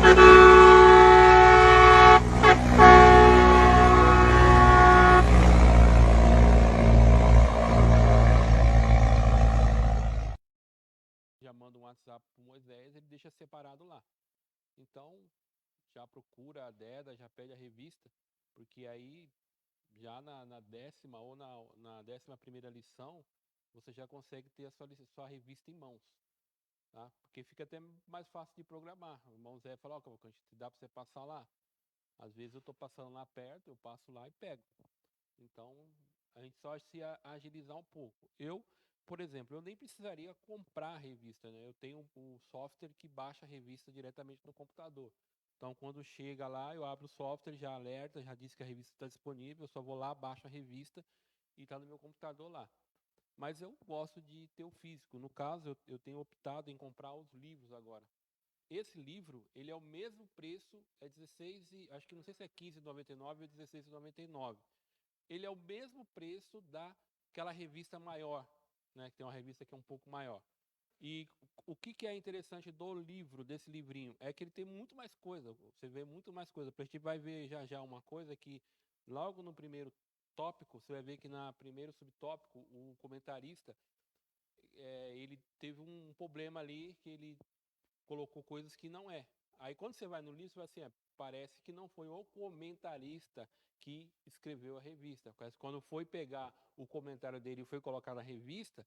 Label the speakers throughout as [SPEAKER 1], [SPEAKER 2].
[SPEAKER 1] Já manda um WhatsApp para Moisés, ele deixa separado lá. Então, já procura a DEDA, já pede a revista, porque aí, já na décima ou na 11ª lição, você já consegue ter a sua revista em mãos, tá? Porque fica até mais fácil de programar. O irmão Zé fala, ó, dá para você passar lá? Às vezes eu estou passando lá perto, eu passo lá e pego. Então, a gente só se agilizar um pouco. Por exemplo, eu nem precisaria comprar a revista, né? Eu tenho um software que baixa a revista diretamente no computador. Então, quando chega lá, eu abro o software, já alerta, já diz que a revista está disponível, eu só vou lá, baixo a revista e está no meu computador lá. Mas eu gosto de ter o físico. No caso, eu tenho optado em comprar os livros agora. Esse livro, ele é o mesmo preço, é 16 acho que não sei se é 15,99 ou 16,99. Ele é o mesmo preço daquela revista maior, né, que tem uma revista que é um pouco maior. E o que é interessante do livro, desse livrinho, é que ele tem muito mais coisa, você vê muito mais coisa. A gente vai ver já já uma coisa que, logo no primeiro tópico, você vai ver que no primeiro subtópico, o comentarista, ele teve um problema ali, que ele colocou coisas que não é. Aí quando você vai no livro, você vai assim, parece que não foi o comentarista que escreveu a revista. Quando foi pegar o comentário dele e foi colocar na revista,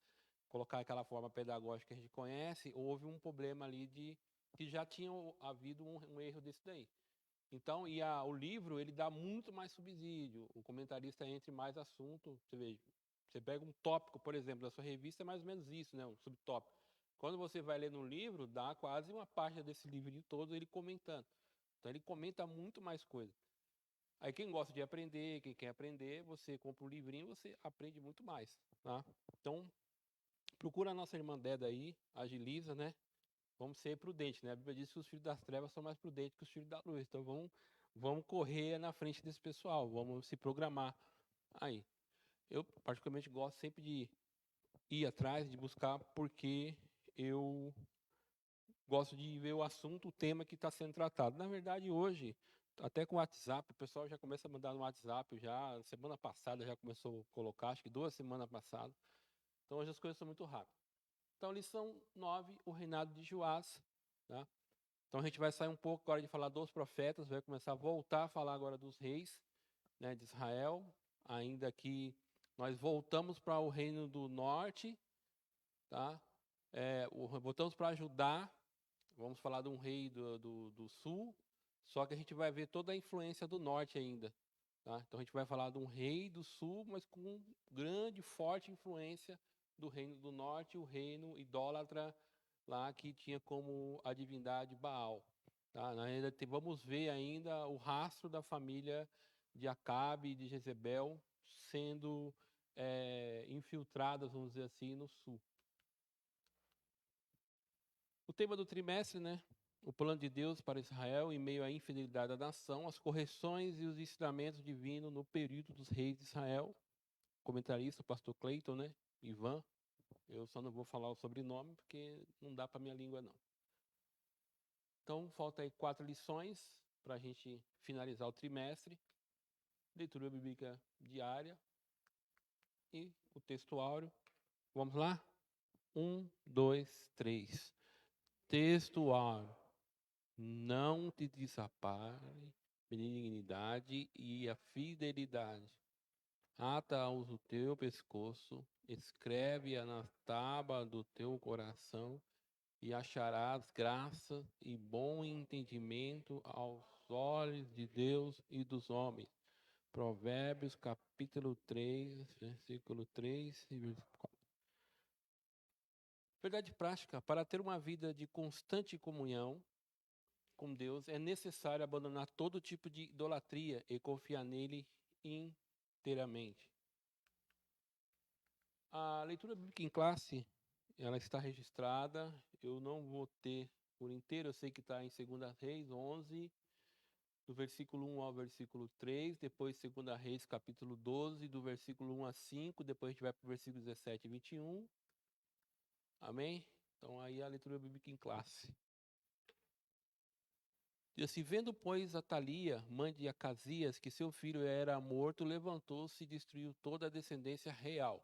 [SPEAKER 1] colocar aquela forma pedagógica que a gente conhece, houve um problema ali de que já tinha havido um erro desse daí. Então, o livro, ele dá muito mais subsídio, o comentarista entra em mais assunto, você vê, você pega um tópico, por exemplo, da sua revista, é mais ou menos isso, né, um subtópico. Quando você vai ler no livro, dá quase uma página desse livrinho todo ele comentando. Então ele comenta muito mais coisa. Aí quem gosta de aprender, quem quer aprender, você compra um livrinho, você aprende muito mais, tá? Então, procura a nossa irmã Deda aí, agiliza, né? Vamos ser prudentes, né? A Bíblia diz que os filhos das trevas são mais prudentes que os filhos da luz. Então vamos correr na frente desse pessoal, vamos se programar aí. Eu particularmente gosto sempre de ir atrás, de buscar, porque eu gosto de ver o assunto, o tema que está sendo tratado. Na verdade, hoje, até com o WhatsApp, o pessoal já começa a mandar no WhatsApp, já semana passada já começou a colocar, acho que 2 semanas passadas. Então hoje as coisas são muito rápidas. Então, lição 9, o reinado de Joás. Tá? Então a gente vai sair um pouco agora de falar dos profetas, vai começar a voltar a falar agora dos reis, né, de Israel, ainda que nós voltamos para o reino do norte, tá? Voltamos para Judá. Vamos falar de um rei do sul, só que a gente vai ver toda a influência do norte ainda. Tá? Então a gente vai falar de um rei do sul, mas com grande, forte influência do reino do norte, o reino idólatra lá que tinha como a divindade Baal. Tá? Vamos ver ainda o rastro da família de Acabe e de Jezebel sendo infiltradas, vamos dizer assim, no sul. O tema do trimestre, né? O plano de Deus para Israel em meio à infidelidade da nação, as correções e os ensinamentos divinos no período dos reis de Israel. Comentarista, o pastor Cleiton, né? Ivan. Eu só não vou falar o sobrenome porque não dá para minha língua, não. Então, falta aí 4 lições para a gente finalizar o trimestre. Leitura bíblica diária e o texto áureo. Vamos lá? 1, 2, 3. Texto áureo. Não te desampare, benignidade e a fidelidade. Ata-os o teu pescoço, escreve-a na tábua do teu coração, e acharás graça e bom entendimento aos olhos de Deus e dos homens. Provérbios capítulo 3, versículo 3 e versículo 4. Verdade prática, para ter uma vida de constante comunhão com Deus, é necessário abandonar todo tipo de idolatria e confiar nele inteiramente. A leitura bíblica em classe, ela está registrada, eu não vou ter por inteiro, eu sei que está em 2 Reis 11, do versículo 1 ao versículo 3, depois 2 Reis capítulo 12, do versículo 1 a 5, depois a gente vai para o versículo 17 e 21. Amém? Então aí a leitura bíblica em classe. Diz assim: vendo, pois, Atalia, mãe de Acasias, que seu filho era morto, levantou-se e destruiu toda a descendência real.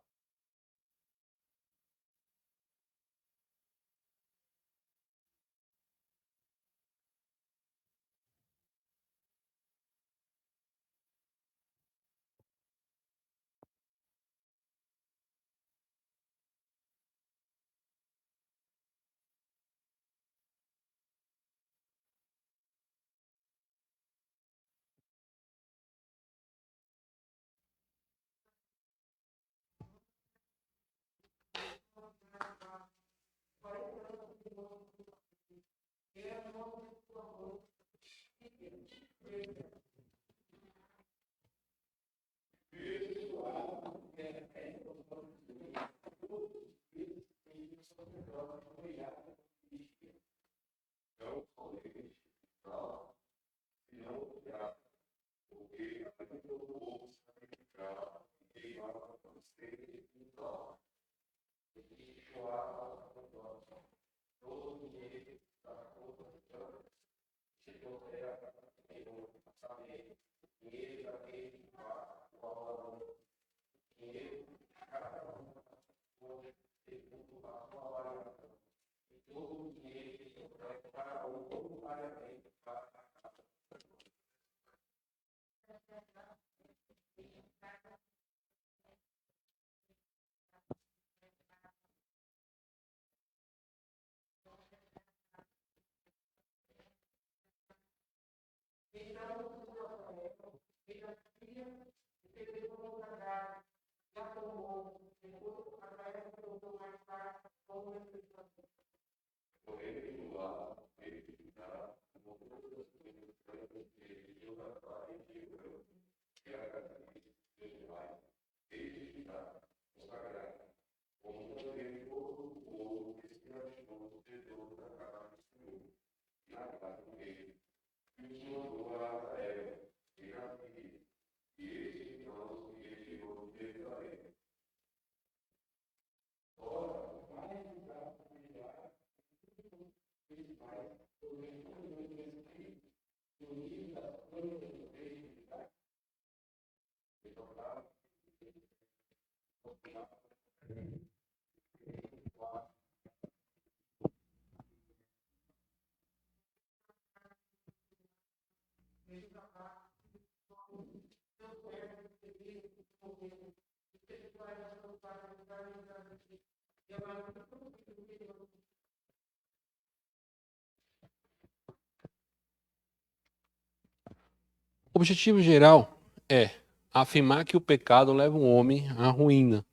[SPEAKER 1] O objetivo geral é afirmar que o pecado leva o homem à ruína.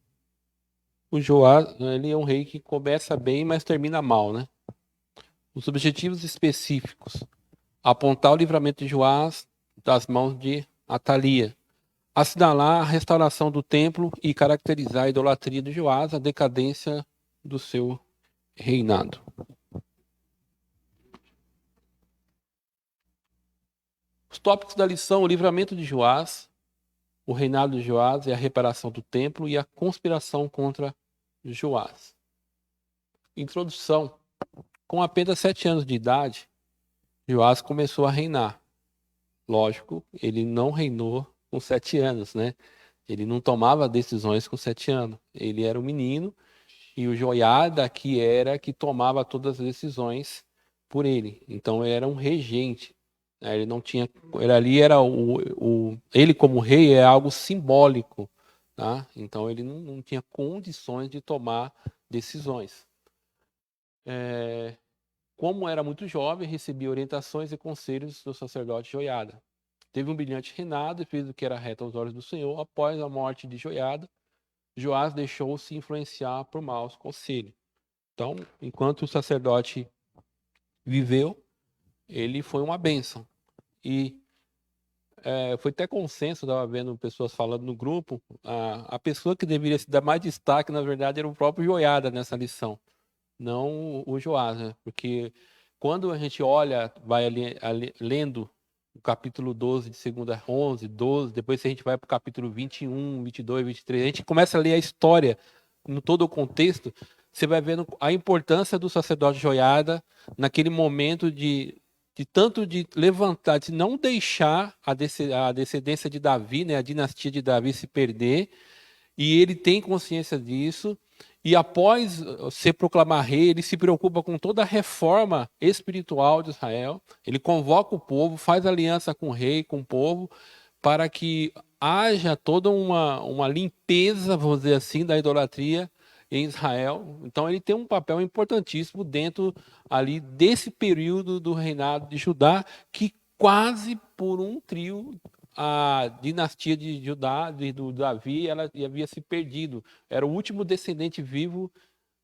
[SPEAKER 1] O Joás, ele é um rei que começa bem, mas termina mal, né? Os objetivos específicos: apontar o livramento de Joás das mãos de Atalia, assinalar a restauração do templo e caracterizar a idolatria de Joás, a decadência do seu reinado. Os tópicos da lição: o livramento de Joás, o reinado de Joás e a reparação do templo e a conspiração contra Joás. Introdução: com apenas 7 anos de idade, Joás começou a reinar. Lógico, ele não reinou com 7 anos, né? Ele não tomava decisões com 7 anos. Ele era um menino e o Joiada que tomava todas as decisões por ele. Então ele era um regente. Ele não tinha, ele como rei é algo simbólico, tá? Então ele não tinha condições de tomar decisões. Como era muito jovem, recebia orientações e conselhos do sacerdote Joiada. Teve um brilhante reinado e fez o que era reto aos olhos do Senhor. Após a morte de Joiada, Joás deixou-se influenciar por maus conselhos. Então, enquanto o sacerdote viveu, ele foi uma bênção. E foi até consenso, estava vendo pessoas falando no grupo, a pessoa que deveria se dar mais destaque, na verdade, era o próprio Joiada nessa lição, não o Joás, né? Porque quando a gente olha, vai lendo o capítulo 12 de 2 11, 12, depois a gente vai para o capítulo 21, 22, 23, a gente começa a ler a história no todo o contexto, você vai vendo a importância do sacerdote Joiada naquele momento de de tanto de levantar, de não deixar a descendência de Davi, né, a dinastia de Davi se perder, e ele tem consciência disso, e após ser proclamar rei, ele se preocupa com toda a reforma espiritual de Israel, ele convoca o povo, faz aliança com o rei, com o povo, para que haja toda uma limpeza, vamos dizer assim, da idolatria em Israel. Então ele tem um papel importantíssimo dentro ali desse período do reinado de Judá, que quase por um trio a dinastia de Judá, do Davi, ela havia se perdido. Era o último descendente vivo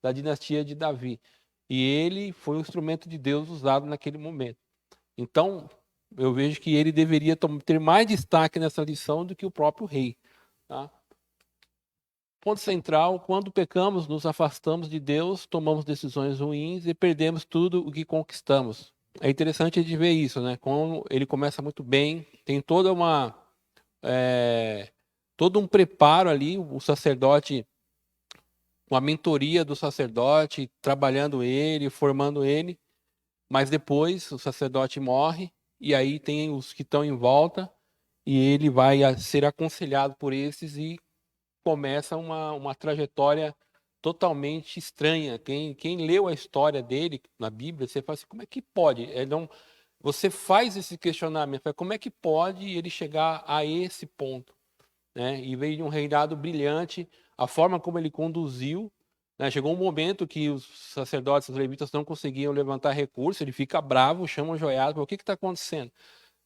[SPEAKER 1] da dinastia de Davi. E ele foi o instrumento de Deus usado naquele momento. Então, eu vejo que ele deveria ter mais destaque nessa lição do que o próprio rei. Tá? Ponto central: quando pecamos, nos afastamos de Deus, tomamos decisões ruins e perdemos tudo o que conquistamos. É interessante de ver isso, né? Como ele começa muito bem, tem todo um preparo ali, o sacerdote, uma mentoria do sacerdote, trabalhando ele, formando ele, mas depois o sacerdote morre e aí tem os que estão em volta e ele vai ser aconselhado por esses e começa uma trajetória totalmente estranha. Quem leu a história dele na Bíblia, você fala assim, como é que pode? Você faz esse questionamento, como é que pode ele chegar a esse ponto? Né? E veio de um reinado brilhante, a forma como ele conduziu, né? Chegou um momento que os sacerdotes, os levitas não conseguiam levantar recursos, ele fica bravo, chama o joiado, o que está acontecendo?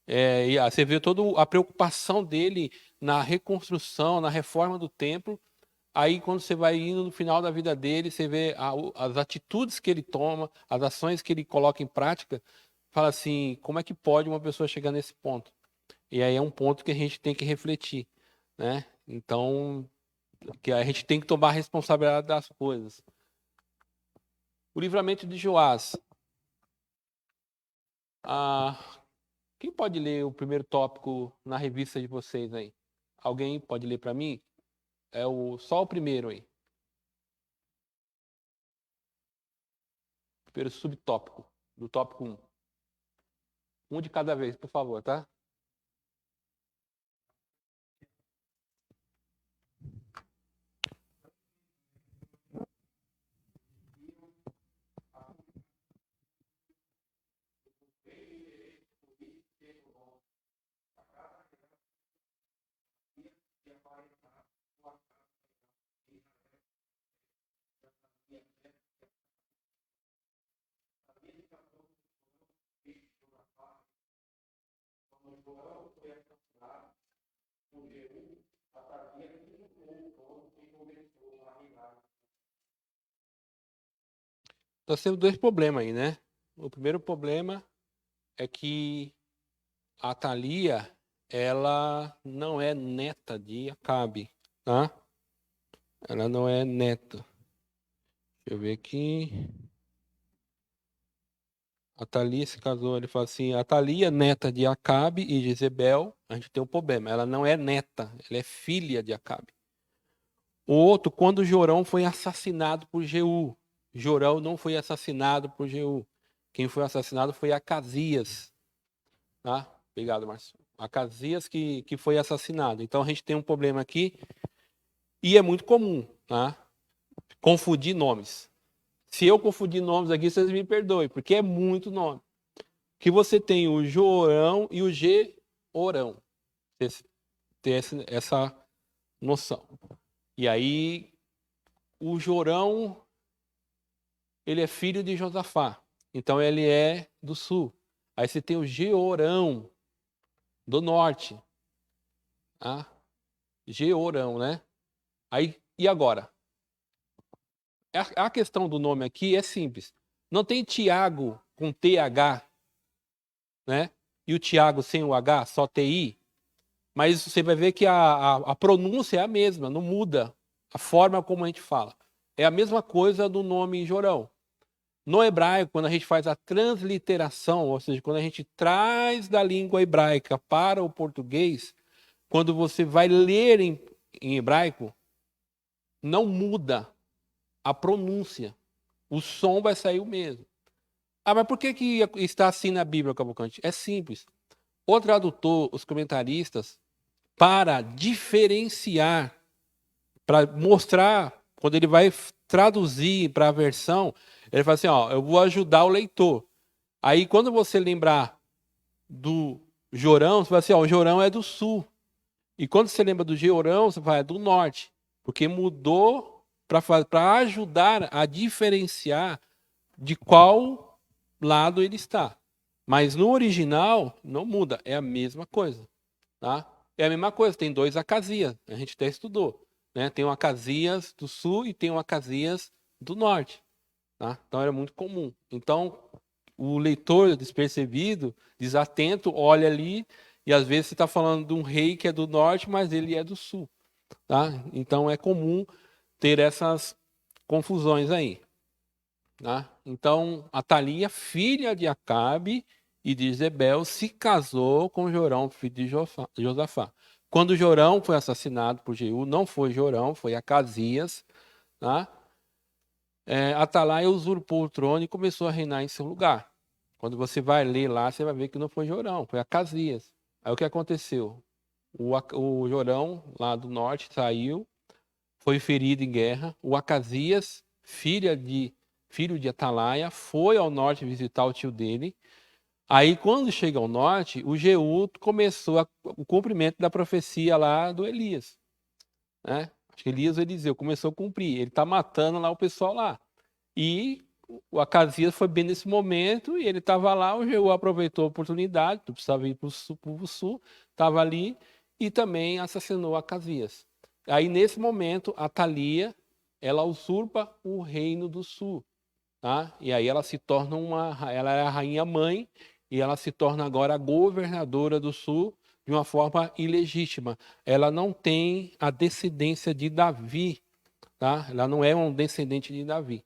[SPEAKER 1] E você vê toda a preocupação dele na reconstrução, na reforma do templo. Aí, quando você vai indo no final da vida dele, você vê as atitudes que ele toma, as ações que ele coloca em prática, fala assim, como é que pode uma pessoa chegar nesse ponto? E aí é um ponto que a gente tem que refletir, né? Então, que a gente tem que tomar a responsabilidade das coisas. O livramento de Joás. Quem pode ler o primeiro tópico na revista de vocês aí? Alguém pode ler para mim? Só o primeiro aí. Primeiro subtópico, do tópico 1. Um de cada vez, por favor, tá? Nós temos dois problemas aí, né? O primeiro problema é que a Thalia, ela não é neta de Acabe, tá? Ela não é neta. Deixa eu ver aqui. A Thalia se casou, ele fala assim, a Thalia, neta de Acabe e Jezebel, a gente tem um problema, ela não é neta, ela é filha de Acabe. O outro, quando Jorão foi assassinado por Jeú. Jorão não foi assassinado por Jeú. Quem foi assassinado foi Acasias. Tá? Obrigado, Márcio. Acasias que foi assassinado. Então a gente tem um problema aqui e é muito comum, tá? Confundir nomes. Se eu confundir nomes aqui, vocês me perdoem, porque é muito nome. Que você tem o Jorão e o Georão. Ter essa noção. E aí, o Jorão, ele é filho de Josafá. Então, ele é do sul. Aí você tem o Georão, do norte. Ah, Georão, né? Aí, e agora? A questão do nome aqui é simples. Não tem Tiago com TH, né? E o Tiago sem o H, só TI. Mas você vai ver que a pronúncia é a mesma, não muda a forma como a gente fala. É a mesma coisa do nome Jorão. No hebraico, quando a gente faz a transliteração, ou seja, quando a gente traz da língua hebraica para o português, quando você vai ler em hebraico, não muda a pronúncia. O som vai sair o mesmo. Mas por que está assim na Bíblia, Cavalcante? É simples. O tradutor, os comentaristas, para diferenciar, para mostrar, quando ele vai traduzir para a versão, ele fala assim, ó, eu vou ajudar o leitor. Aí quando você lembrar do Jorão, você vai assim, ó, o Jorão é do sul. E quando você lembra do Georão, você vai, é do norte. Porque mudou para ajudar a diferenciar de qual lado ele está. Mas no original, não muda, é a mesma coisa. Tá? É a mesma coisa, tem dois Acasias, a gente até estudou. Né? Tem um Acasias do sul e tem um Acasias do norte. Tá? Então era muito comum. Então, o leitor despercebido, desatento, olha ali e às vezes você está falando de um rei que é do norte, mas ele é do sul. Tá? Então é comum ter essas confusões aí. Tá? Então, Atalia, filha de Acabe e de Jezebel, se casou com Jorão, filho de Josafá. Quando Jorão foi assassinado por Jeú, não foi Jorão, foi Acasias. Tá? Atalaia usurpou o trono e começou a reinar em seu lugar. Quando você vai ler lá, você vai ver que não foi Jorão, foi Acasias. Aí o que aconteceu? O Jorão, lá do norte, saiu, foi ferido em guerra. O Acasias, filho de Atalaia, foi ao norte visitar o tio dele. Aí, quando chega ao norte, o Jeú começou o cumprimento da profecia lá do Elias. Né? Acho que Elias ou Eliseu começou a cumprir. Ele está matando lá o pessoal lá. E o Acasias foi bem nesse momento e ele estava lá, o Jeú aproveitou a oportunidade, tu precisava ir para o sul, estava ali e também assassinou Acasias. Aí nesse momento, a Thalia, ela usurpa o reino do sul, tá? E aí ela se torna ela é a rainha mãe e ela se torna agora a governadora do sul de uma forma ilegítima. Ela não tem a descendência de Davi, tá? Ela não é um descendente de Davi.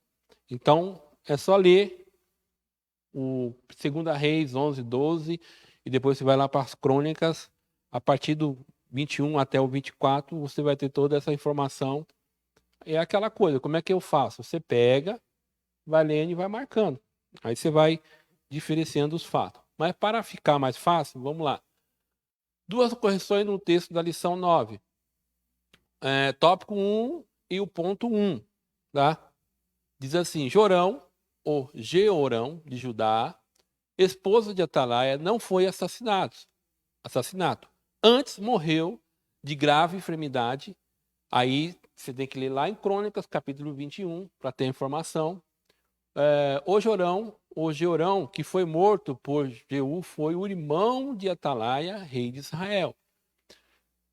[SPEAKER 1] Então, é só ler o 2 Reis 11, 12, e depois você vai lá para as crônicas, a partir do 21 até o 24, você vai ter toda essa informação. É aquela coisa, como é que eu faço? Você pega, vai lendo e vai marcando. Aí você vai diferenciando os fatos. Mas para ficar mais fácil, vamos lá. Duas correções no texto da lição 9. Tópico 1 e o ponto 1. Tá? Diz assim, Jorão, ou Jeorão de Judá, esposo de Atalaia, não foi assassinato. Antes morreu de grave enfermidade. Aí você tem que ler lá em Crônicas, capítulo 21, para ter informação. O Jeorão, que foi morto por Jeú, foi o irmão de Atalaia, rei de Israel.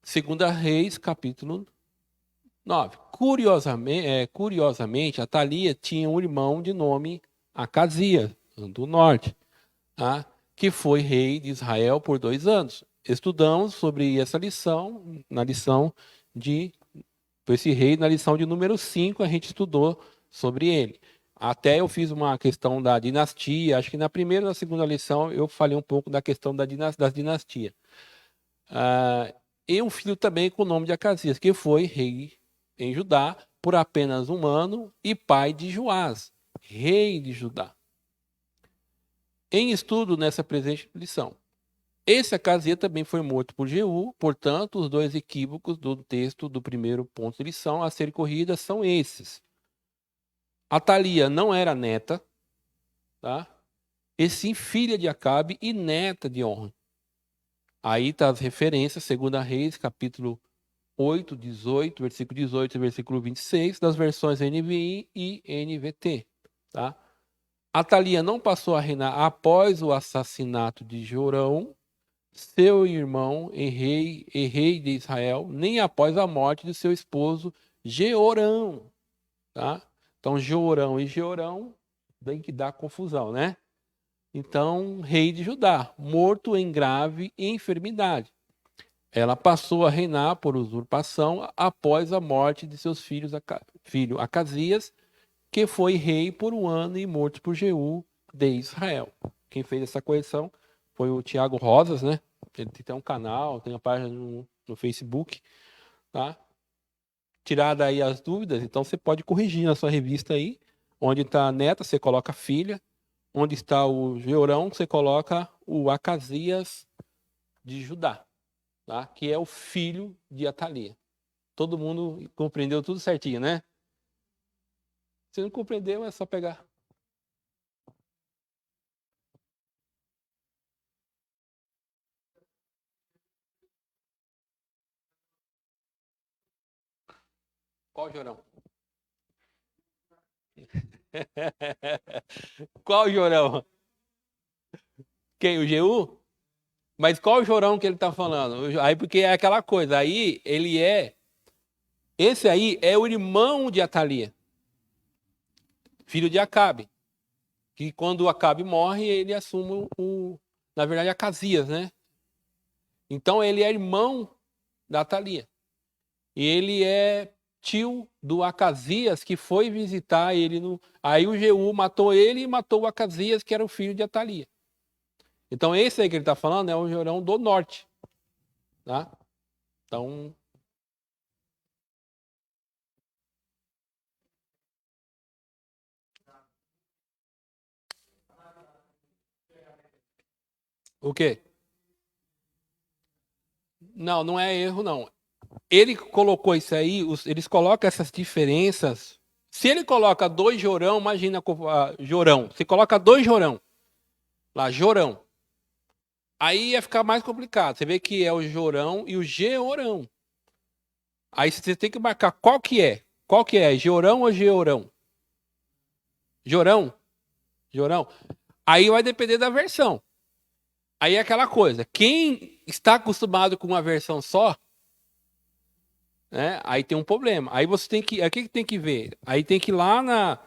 [SPEAKER 1] 2 Reis, capítulo 9. Curiosamente, Atalia tinha um irmão de nome Acasias, do norte, tá? Que foi rei de Israel por 2 anos. Estudamos sobre essa lição, na lição de esse rei, na lição de número 5, a gente estudou sobre ele. Até eu fiz uma questão da dinastia, acho que na primeira e na segunda lição eu falei um pouco da questão das dinastias. E um filho também com o nome de Acasias, que foi rei em Judá por apenas 1 ano e pai de Joás, rei de Judá. Em estudo nessa presente lição. Esse Acasias também foi morto por Jeú, portanto, os dois equívocos do texto do primeiro ponto de lição a serem corridas são esses. Atalia não era neta, tá? E sim filha de Acabe e neta de Orna. Aí está as referências, 2 Reis, capítulo 8, 18, versículo 18 e versículo 26, das versões NVI e NVT. Tá? Atalia não passou a reinar após o assassinato de Jorão, seu irmão e rei de Israel, nem após a morte de seu esposo Jeorão. Tá? Então, Jorão e Jeorão tem que dar confusão, né? Então, rei de Judá, morto em grave enfermidade. Ela passou a reinar por usurpação após a morte de seus filho Acasias, que foi rei por 1 ano e morto por Jeú de Israel. Quem fez essa correção foi o Tiago Rosas, né? Ele tem um canal, tem uma página no Facebook, tá? Tirada aí as dúvidas, então você pode corrigir na sua revista aí, onde está neta, você coloca filha, onde está o Jeorão, você coloca o Acasias de Judá, tá? Que é o filho de Atalia. Todo mundo compreendeu tudo certinho, né? Se não compreendeu, é só pegar. Qual Jorão? Qual Jorão? Quem? O Jeú? Mas qual Jorão que ele tá falando? Aí porque é aquela coisa. Aí ele é. Esse aí é o irmão de Atalia, filho de Acabe. Que quando Acabe morre, ele assume na verdade, Acasias, né? Então ele é irmão da Atalia. E ele é tio do Acasias, que foi visitar ele no. Aí o Jeú matou ele e matou o Acasias, que era o filho de Atalia. Então esse aí que ele está falando é o Jorão do norte, tá? Então, o quê? Não, não é erro, não. Ele colocou isso aí, eles colocam essas diferenças. Se ele coloca dois Jorão, imagina Jorão. Se coloca dois Jorão, lá, Jorão. Aí ia ficar mais complicado. Você vê que é o Jorão e o Georão. Aí você tem que marcar qual que é. Qual que é? Georão ou Georão? Jorão? Jorão? Aí vai depender da versão. Aí é aquela coisa. Quem está acostumado com uma versão só, né? Aí tem um problema. Aí você tem que. Aí o que tem que ver? Aí tem que ir lá na.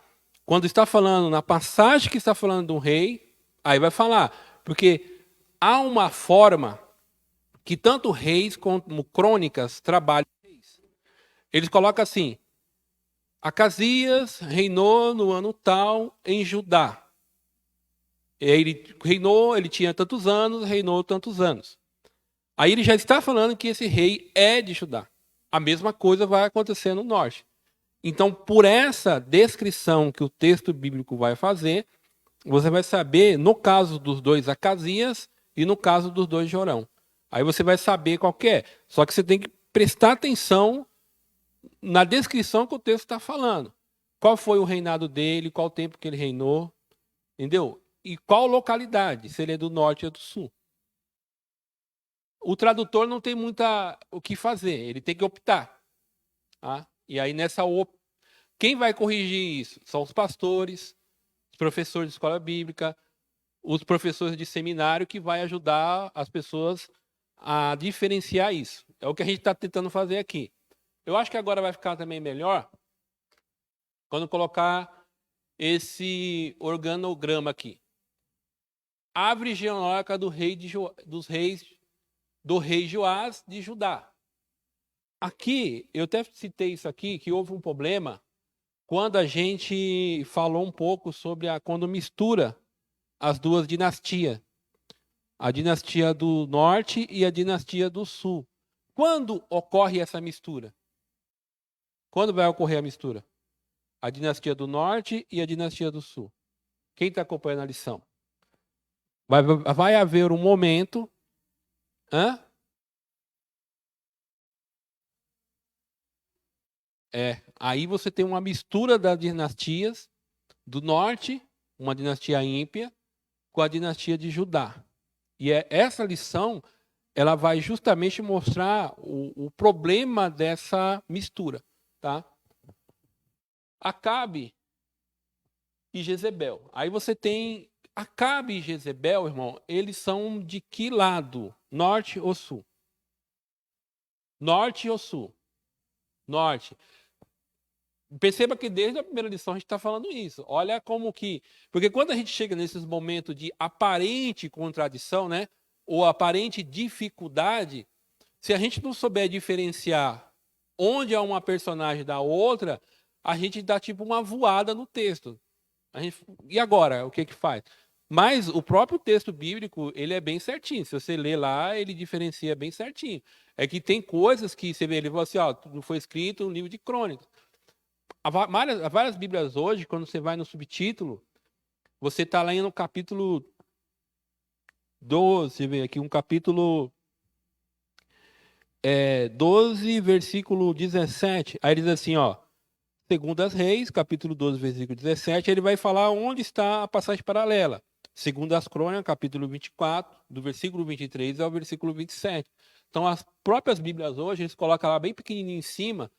[SPEAKER 1] Quando está falando, na passagem que está falando do rei, aí vai falar. Porque há uma forma que tanto reis como crônicas trabalham. Eles colocam assim: Acasias reinou no ano tal em Judá. Ele reinou, ele tinha tantos anos, reinou tantos anos. Aí ele já está falando que esse rei é de Judá. A mesma coisa vai acontecer no norte. Então, por essa descrição que o texto bíblico vai fazer, você vai saber, no caso dos dois Acasias e no caso dos dois Jorão. Aí você vai saber qual que é. Só que você tem que prestar atenção na descrição que o texto está falando. Qual foi o reinado dele, qual o tempo que ele reinou, entendeu? E qual localidade, se ele é do norte ou do sul. O tradutor não tem muita o que fazer, ele tem que optar. Tá? E aí quem vai corrigir isso? São os pastores, os professores de escola bíblica, os professores de seminário que vai ajudar as pessoas a diferenciar isso. É o que a gente está tentando fazer aqui. Eu acho que agora vai ficar também melhor quando colocar esse organograma aqui. Árvore genealógica dos reis do rei Joás de Judá. Aqui, eu até citei isso aqui, que houve um problema quando a gente falou um pouco sobre quando mistura as duas dinastias. A dinastia do norte e a dinastia do sul. Quando ocorre essa mistura? Quando vai ocorrer a mistura? A dinastia do norte e a dinastia do sul. Quem está acompanhando a lição? Vai haver um momento. Hã? Aí você tem uma mistura das dinastias do norte, uma dinastia ímpia, com a dinastia de Judá. E essa lição, ela vai justamente mostrar o problema dessa mistura, tá? Acabe e Jezebel. Aí você tem Acabe e Jezebel, irmão, eles são de que lado? Norte ou sul? Norte ou sul? Norte. Perceba que desde a primeira lição a gente está falando isso. Olha como que. Porque quando a gente chega nesses momentos de aparente contradição, né? Ou aparente dificuldade, se a gente não souber diferenciar onde é uma personagem da outra, a gente dá tipo uma voada no texto. E agora, o que que faz? Mas o próprio texto bíblico, ele é bem certinho. Se você ler lá, ele diferencia bem certinho. É que tem coisas que você vê, ele fala assim, ó, não foi escrito no livro de Crônicas. Há várias Bíblias hoje, quando você vai no subtítulo, Você está lá no capítulo 12, vê aqui, um capítulo 12, versículo 17. Aí ele diz assim, ó, Segundo as Reis, capítulo 12, versículo 17, ele vai falar onde está a passagem paralela. Segundo as Crônicas, capítulo 24, do versículo 23 ao versículo 27. Então, as próprias Bíblias hoje, eles colocam lá bem pequenininho em cima.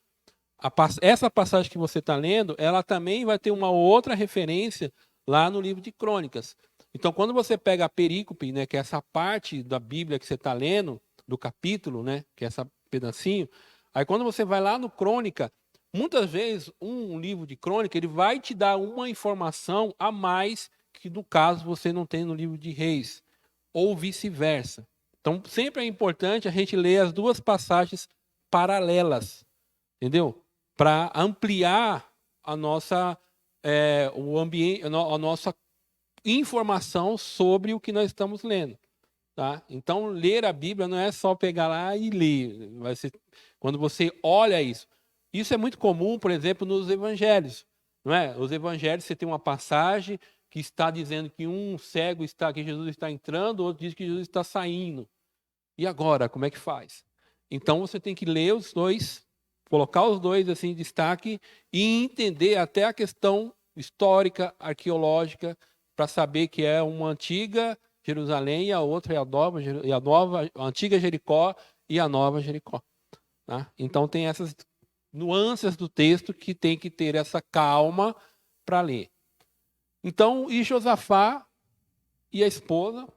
[SPEAKER 1] Essa passagem que você está lendo, ela também vai ter uma outra referência lá no livro de Crônicas. Então, quando você pega a perícope, né, que é essa parte da Bíblia que você está lendo, do capítulo, né, que é esse pedacinho, aí quando você vai lá no Crônica, muitas vezes um livro de crônica ele vai te dar uma informação a mais que no caso você não tem no livro de Reis, ou vice-versa. Então, sempre é importante a gente ler as duas passagens paralelas, entendeu? Para ampliar a nossa, o ambiente, a nossa informação sobre o que nós estamos lendo. Tá? Então, ler a Bíblia não é só pegar lá e ler. Vai ser, quando você olha isso. Isso é muito comum, por exemplo, nos evangelhos. Não é? Os evangelhos, você tem uma passagem que está dizendo que um cego está, que Jesus está entrando, outro diz que Jesus está saindo. E agora, como é que faz? Então, você tem que ler os dois, colocar os dois assim em destaque e entender até a questão histórica, arqueológica, para saber que é uma antiga Jerusalém e a outra é a antiga Jericó e a nova Jericó. Tá? Então tem essas nuances do texto que tem que ter essa calma para ler. Então, e Josafá e a esposa,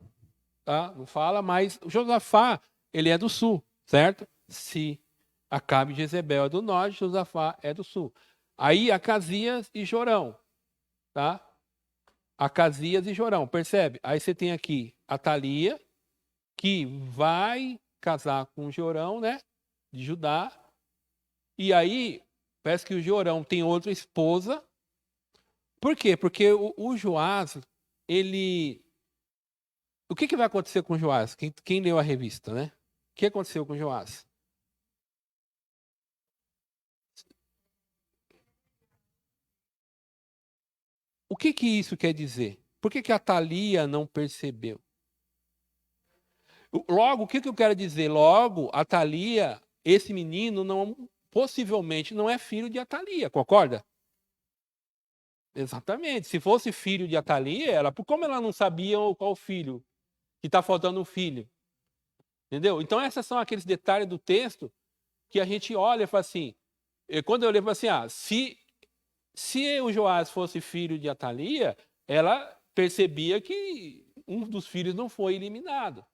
[SPEAKER 1] tá? Não fala, mas Josafá, ele é do sul, certo? Se Acabe e Jezebel é do norte, Josafá é do sul. Aí Acasias e Jorão, tá? Acasias e Jorão, percebe? Aí você tem aqui Atalia, que vai casar com Jorão, né? De Judá. E aí, parece que o Jorão tem outra esposa. Por quê? Porque o Joás, ele... O que vai acontecer com o Joás? Quem leu a revista, né? O que aconteceu com o Joás? O que isso quer dizer? Por que a Atalia não percebeu? Logo, o que eu quero dizer? Logo, Atalia, esse menino possivelmente não é filho de Atalia, concorda? Exatamente. Se fosse filho de Atalia, como ela não sabia qual filho, que está faltando um filho. Entendeu? Então, esses são aqueles detalhes do texto que a gente olha e fala assim, quando eu leio, eu falo assim, se o Joás fosse filho de Atalia, ela percebia que um dos filhos não foi eliminado.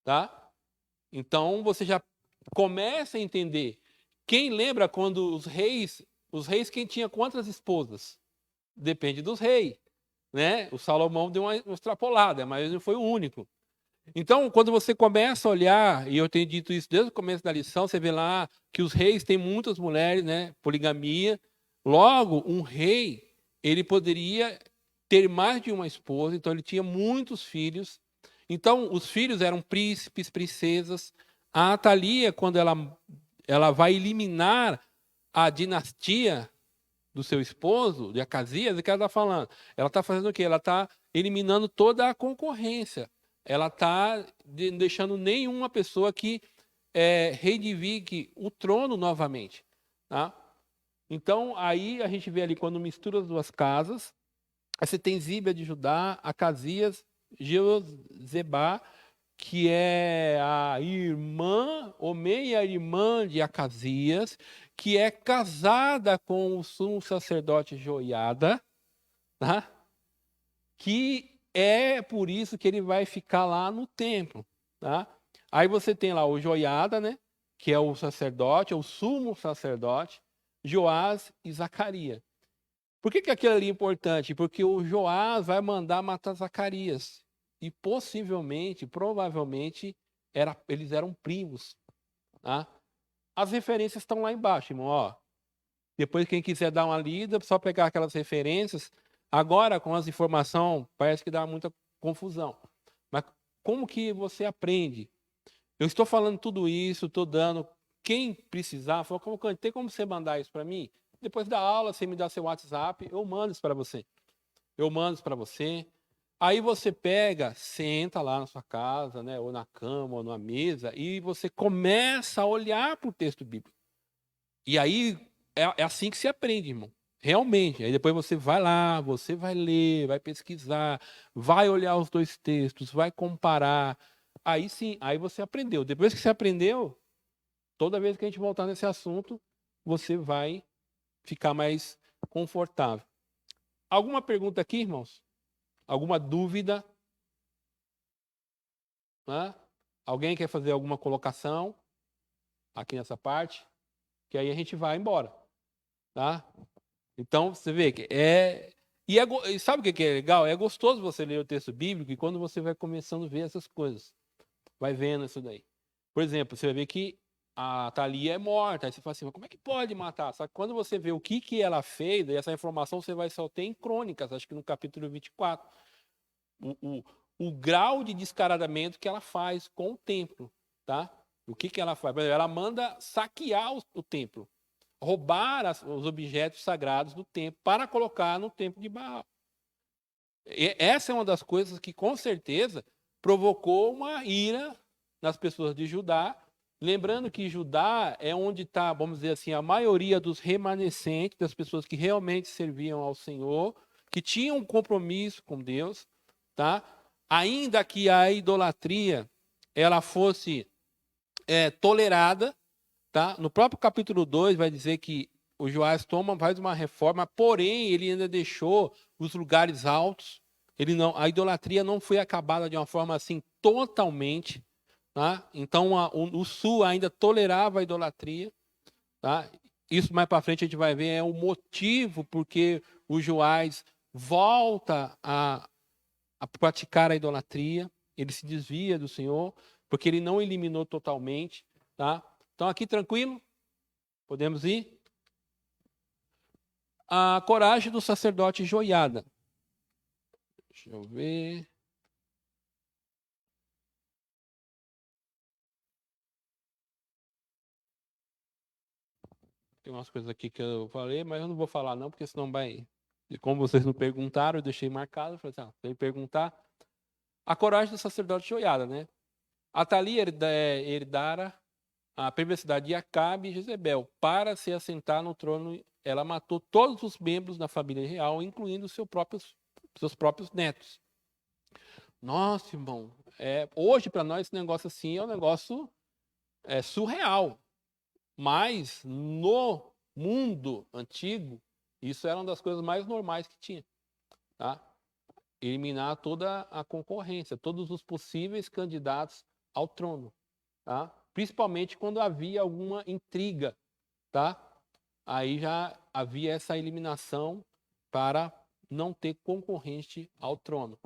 [SPEAKER 1] Tá? Então, você já começa a entender. Quem lembra quando os reis quem tinha quantas esposas? Depende dos reis, né? O Salomão deu uma extrapolada, mas não foi o único. Então, quando você começa a olhar, e eu tenho dito isso desde o começo da lição, você vê lá que os reis têm muitas mulheres, né? Poligamia. Logo, um rei, ele poderia ter mais de uma esposa, então ele tinha muitos filhos. Então, os filhos eram príncipes, princesas. A Atalia, quando ela vai eliminar a dinastia do seu esposo, de Acasias, o que ela está falando? Ela está fazendo o quê? Ela está eliminando toda a concorrência. Ela está deixando nenhuma pessoa que reivindique o trono novamente. Tá? Então, aí a gente vê ali, quando mistura as duas casas, aí você tem Zíbia de Judá, Acasias, Jeozebá, que é a irmã, Omei, a irmã de Acasias, que é casada com o sumo sacerdote Joiada, tá? Que é por isso que ele vai ficar lá no templo. Tá? Aí você tem lá o Joiada, né? Que é o sacerdote, é o sumo sacerdote, Joás e Zacarias. Por que aquilo ali é importante? Porque o Joás vai mandar matar Zacarias. E possivelmente, provavelmente, eles eram primos. Tá? As referências estão lá embaixo, irmão. Ó. Depois, quem quiser dar uma lida, só pegar aquelas referências. Agora, com as informações, parece que dá muita confusão. Mas como que você aprende? Eu estou falando tudo isso, estou dando. Quem precisar, tem como você mandar isso para mim? Depois da aula, você me dá seu WhatsApp, eu mando isso para você. eu mando isso para você. Aí você pega, senta lá na sua casa, né, ou na cama, ou na mesa, e você começa a olhar para o texto bíblico. E aí é assim que se aprende, irmão. Realmente. Aí depois você vai lá, você vai ler, vai pesquisar, vai olhar os dois textos, vai comparar. Aí sim, aí você aprendeu. Depois que você aprendeu, toda vez que a gente voltar nesse assunto, você vai ficar mais confortável. Alguma pergunta aqui, irmãos? Alguma dúvida? Hã? Alguém quer fazer alguma colocação aqui nessa parte? Que aí a gente vai embora, tá? Então, você vê que e sabe o que é legal? É gostoso você ler o texto bíblico e quando você vai começando a ver essas coisas, vai vendo isso daí. Por exemplo, você vai ver que a Thalia é morta, aí você fala assim, mas como é que pode matar? Só que quando você vê o que ela fez, e essa informação você vai só ter em Crônicas, acho que no capítulo 24. O, o, o grau de descaradamento que ela faz com o templo, tá? O que ela faz? Por exemplo, ela manda saquear o templo, roubar os objetos sagrados do templo para colocar no templo de Baal. E essa é uma das coisas que, com certeza, provocou uma ira nas pessoas de Judá. Lembrando que Judá é onde está, vamos dizer assim, a maioria dos remanescentes, das pessoas que realmente serviam ao Senhor, que tinham um compromisso com Deus, tá? Ainda que a idolatria ela fosse tolerada, tá? No próprio capítulo 2 vai dizer que o Joás faz uma reforma, porém ele ainda deixou os lugares altos. A idolatria não foi acabada de uma forma assim totalmente, tá? Então o sul ainda tolerava a idolatria, tá? Isso mais para frente a gente vai ver é o motivo porque o Joás volta a praticar a idolatria, ele se desvia do Senhor, porque ele não eliminou totalmente, tá? Então aqui tranquilo? Podemos ir? A coragem do sacerdote Joiada. Deixa eu ver. Tem umas coisas aqui que eu falei, mas eu não vou falar não, porque senão vai... E como vocês não perguntaram, eu deixei marcado. Eu falei assim, sem perguntar. A coragem do sacerdote Joiada, né? Atalia herdara a perversidade de Acabe e Jezebel. Para se assentar no trono, ela matou todos os membros da família real, incluindo seus próprios netos. Nossa, irmão, hoje para nós esse negócio assim é um negócio surreal. Mas no mundo antigo, isso era uma das coisas mais normais que tinha, tá? Eliminar toda a concorrência, todos os possíveis candidatos ao trono, tá? Principalmente quando havia alguma intriga, tá? Aí já havia essa eliminação para não ter concorrente ao trono.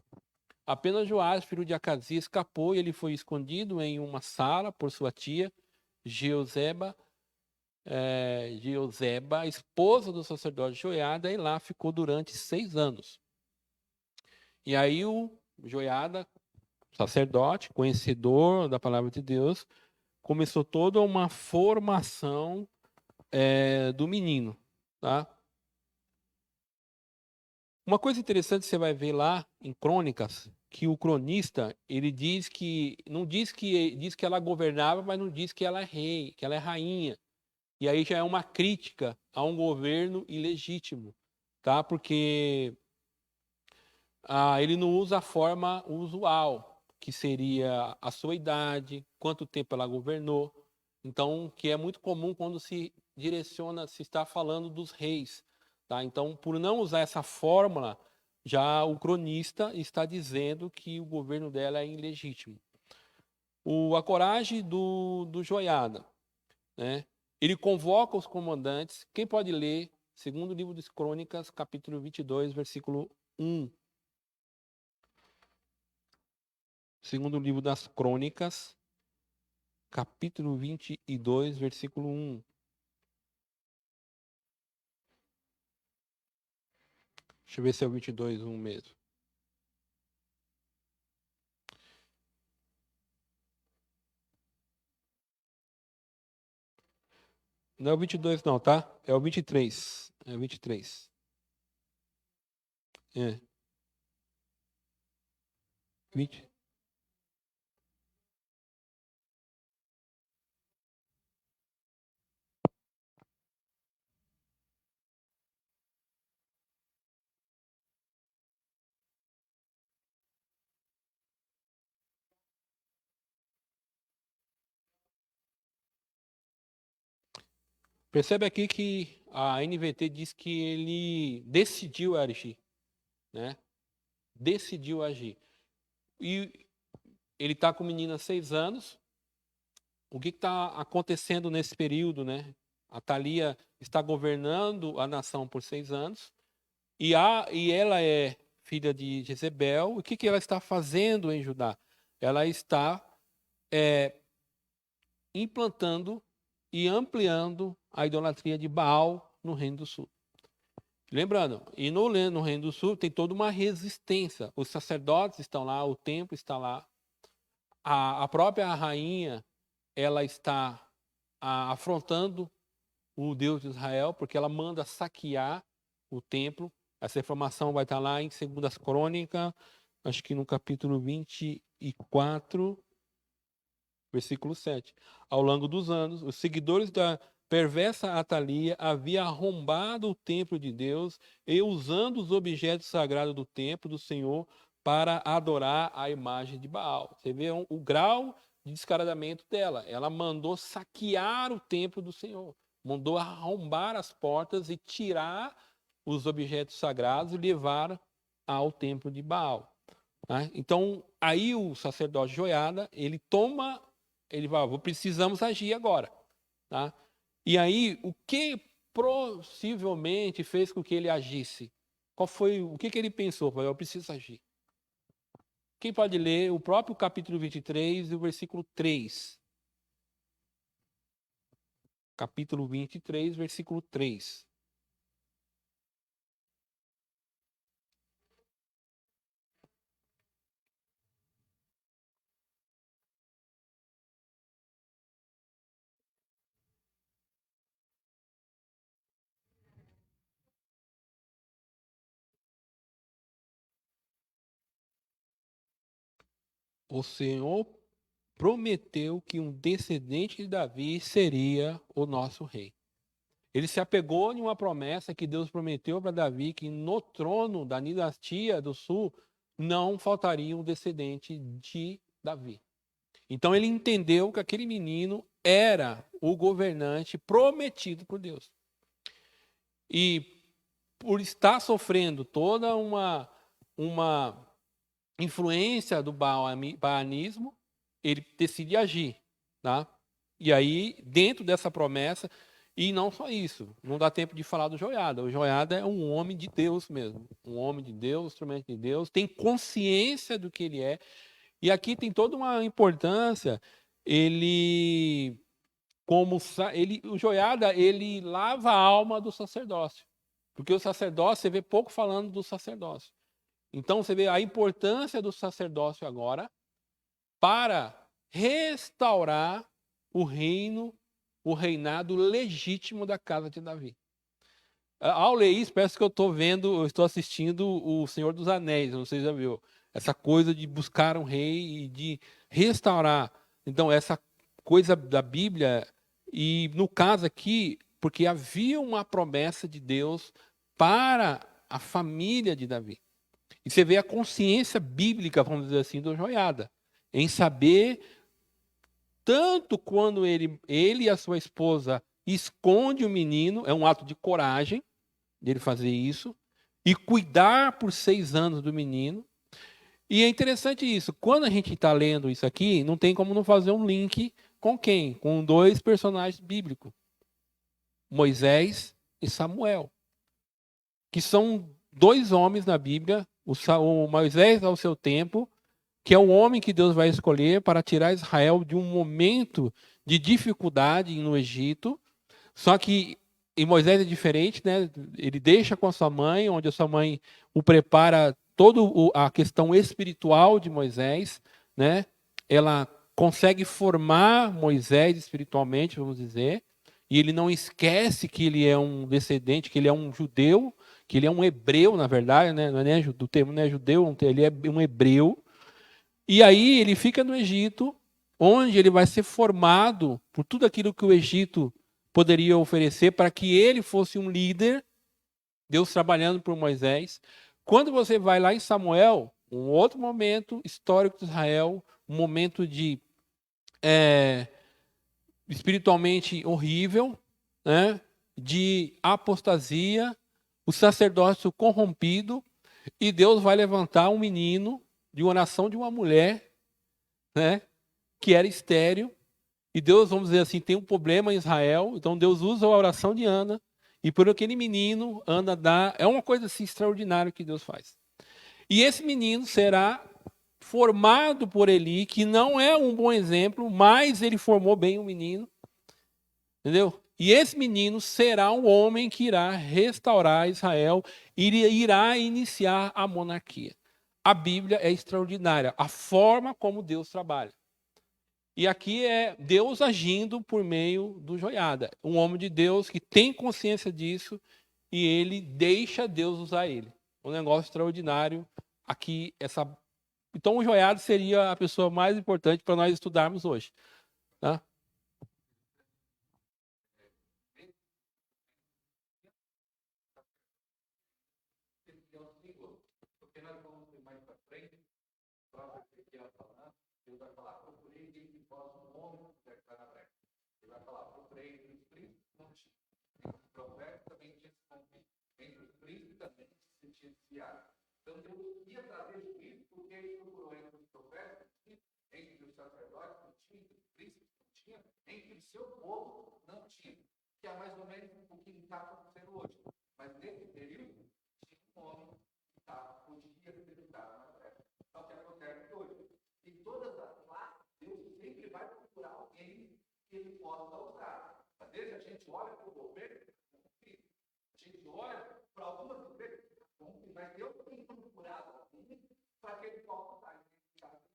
[SPEAKER 1] Apenas Joás, filho de Acazias, escapou e ele foi escondido em uma sala por sua tia, Jeozeba, esposa do sacerdote Joiada, e lá ficou durante 6 anos. E aí o Joiada, sacerdote, conhecedor da palavra de Deus, começou toda uma formação do menino, tá? Uma coisa interessante você vai ver lá em Crônicas, que o cronista, ele diz que diz que ela governava, mas não diz que ela é rei, que ela é rainha. E aí já é uma crítica a um governo ilegítimo, tá? Porque ele não usa a forma usual, que seria a sua idade, quanto tempo ela governou. Então, que é muito comum quando se está falando dos reis, tá? Então, por não usar essa fórmula, já o cronista está dizendo que o governo dela é ilegítimo. A coragem do Joiada, né? Ele convoca os comandantes. Quem pode ler? Segundo livro das Crônicas, capítulo 22, versículo 1. Segundo livro das Crônicas, capítulo 22, versículo 1. Deixa eu ver se é o 22, 1 mesmo. Não é o 22 não, tá? É o 23. É o 23. É. 20. Percebe aqui que a NVT diz que ele decidiu agir, né? Decidiu agir. E ele está com o menino há 6 anos. O que está acontecendo nesse período, né? A Thalia está governando a nação por 6 anos. E ela é filha de Jezebel. O que ela está fazendo em Judá? Ela está implantando e ampliando a idolatria de Baal no Reino do Sul. Lembrando, e no Reino do Sul tem toda uma resistência. Os sacerdotes estão lá, o templo está lá. A própria rainha, ela está afrontando o Deus de Israel, porque ela manda saquear o templo. Essa informação vai estar lá em 2 Crônicas, acho que no capítulo 24, versículo 7. Ao longo dos anos, os seguidores da perversa Atalia haviam arrombado o templo de Deus e usando os objetos sagrados do templo do Senhor para adorar a imagem de Baal. Você vê o grau de descaradamento dela. Ela mandou saquear o templo do Senhor. Mandou arrombar as portas e tirar os objetos sagrados e levar ao templo de Baal. Né? Então, aí o sacerdote Joiada, ele fala, precisamos agir agora. Tá? E aí, o que possivelmente fez com que ele agisse? O que ele pensou? Eu preciso agir. Quem pode ler o próprio capítulo 23 e o versículo 3? Capítulo 23, versículo 3. O Senhor prometeu que um descendente de Davi seria o nosso rei. Ele se apegou em uma promessa que Deus prometeu para Davi, que no trono da dinastia do sul não faltaria um descendente de Davi. Então ele entendeu que aquele menino era o governante prometido por Deus. E por estar sofrendo toda uma influência do baanismo, ele decide agir, tá? E aí, dentro dessa promessa, e não só isso, não dá tempo de falar do Joiada. O Joiada é um homem de Deus mesmo, um homem de Deus, instrumento de Deus, tem consciência do que ele é. E aqui tem toda uma importância, o Joiada, ele lava a alma do sacerdócio. Porque o sacerdócio, você vê pouco falando do sacerdócio. Então você vê a importância do sacerdócio agora para restaurar o reinado legítimo da casa de Davi. Ao ler isso, parece que eu estou assistindo o Senhor dos Anéis, não sei se já viu. Essa coisa de buscar um rei e de restaurar. Então, essa coisa da Bíblia, e no caso aqui, porque havia uma promessa de Deus para a família de Davi. E você vê a consciência bíblica, vamos dizer assim, do Joiada, em saber, tanto quando ele e a sua esposa esconde o menino, é um ato de coragem dele fazer isso, e cuidar por 6 anos do menino. E é interessante isso, quando a gente está lendo isso aqui, não tem como não fazer um link com quem? Com 2 personagens bíblicos, Moisés e Samuel, que são 2 homens na Bíblia, o Moisés ao seu tempo, que é o homem que Deus vai escolher para tirar Israel de um momento de dificuldade no Egito. Só que em Moisés é diferente, né? Ele deixa com a sua mãe, onde a sua mãe o prepara toda a questão espiritual de Moisés, né? Ela consegue formar Moisés espiritualmente, vamos dizer, e ele não esquece que ele é um descendente, que ele é um judeu, que ele é um hebreu, na verdade, né? Não é do termo, não é judeu, ele é um hebreu. E aí ele fica no Egito, onde ele vai ser formado por tudo aquilo que o Egito poderia oferecer para que ele fosse um líder, Deus trabalhando por Moisés. Quando você vai lá em Samuel, um outro momento histórico de Israel, um momento de espiritualmente horrível, né? De apostasia, o sacerdócio corrompido, e Deus vai levantar um menino de uma nação de uma mulher, né? Que era estéril, e Deus, vamos dizer assim, tem um problema em Israel, então Deus usa a oração de Ana, e por aquele menino, Ana dá, é uma coisa assim extraordinária que Deus faz. E esse menino será formado por Eli, que não é um bom exemplo, mas ele formou bem o menino, entendeu? E esse menino será um homem que irá restaurar Israel e irá iniciar a monarquia. A Bíblia é extraordinária, a forma como Deus trabalha. E aqui é Deus agindo por meio do Joiada. Um homem de Deus que tem consciência disso e ele deixa Deus usar ele. Um negócio extraordinário. Aqui, Então, o Joiada seria a pessoa mais importante para nós estudarmos hoje. Tá? Porque nós vamos ter mais para frente, o próprio Ezequiel falando, ele vai falar, procurei entre vós um homem que está na brecha. Ele vai falar, procurei entre os príncipes, não tinha. Entre os profetas também tinha se conflito. Entre os príncipes também se tinha desviado. Então Deus ia trazer juízo, porque ele procurou entre os profetas, entre os sacerdotes, não tinha, entre os príncipes, não tinha, entre o seu povo, não tinha. Que é mais ou menos o que está acontecendo hoje. Mas nesse período, tinha um homem podia ser usado na brecha. É o que acontece hoje. E todas as classes, Deus sempre vai procurar alguém que ele possa usar. Às vezes a gente olha para o governo, a gente olha para algumas empresas, mas Deus tem procurado alguém para que ele possa usar.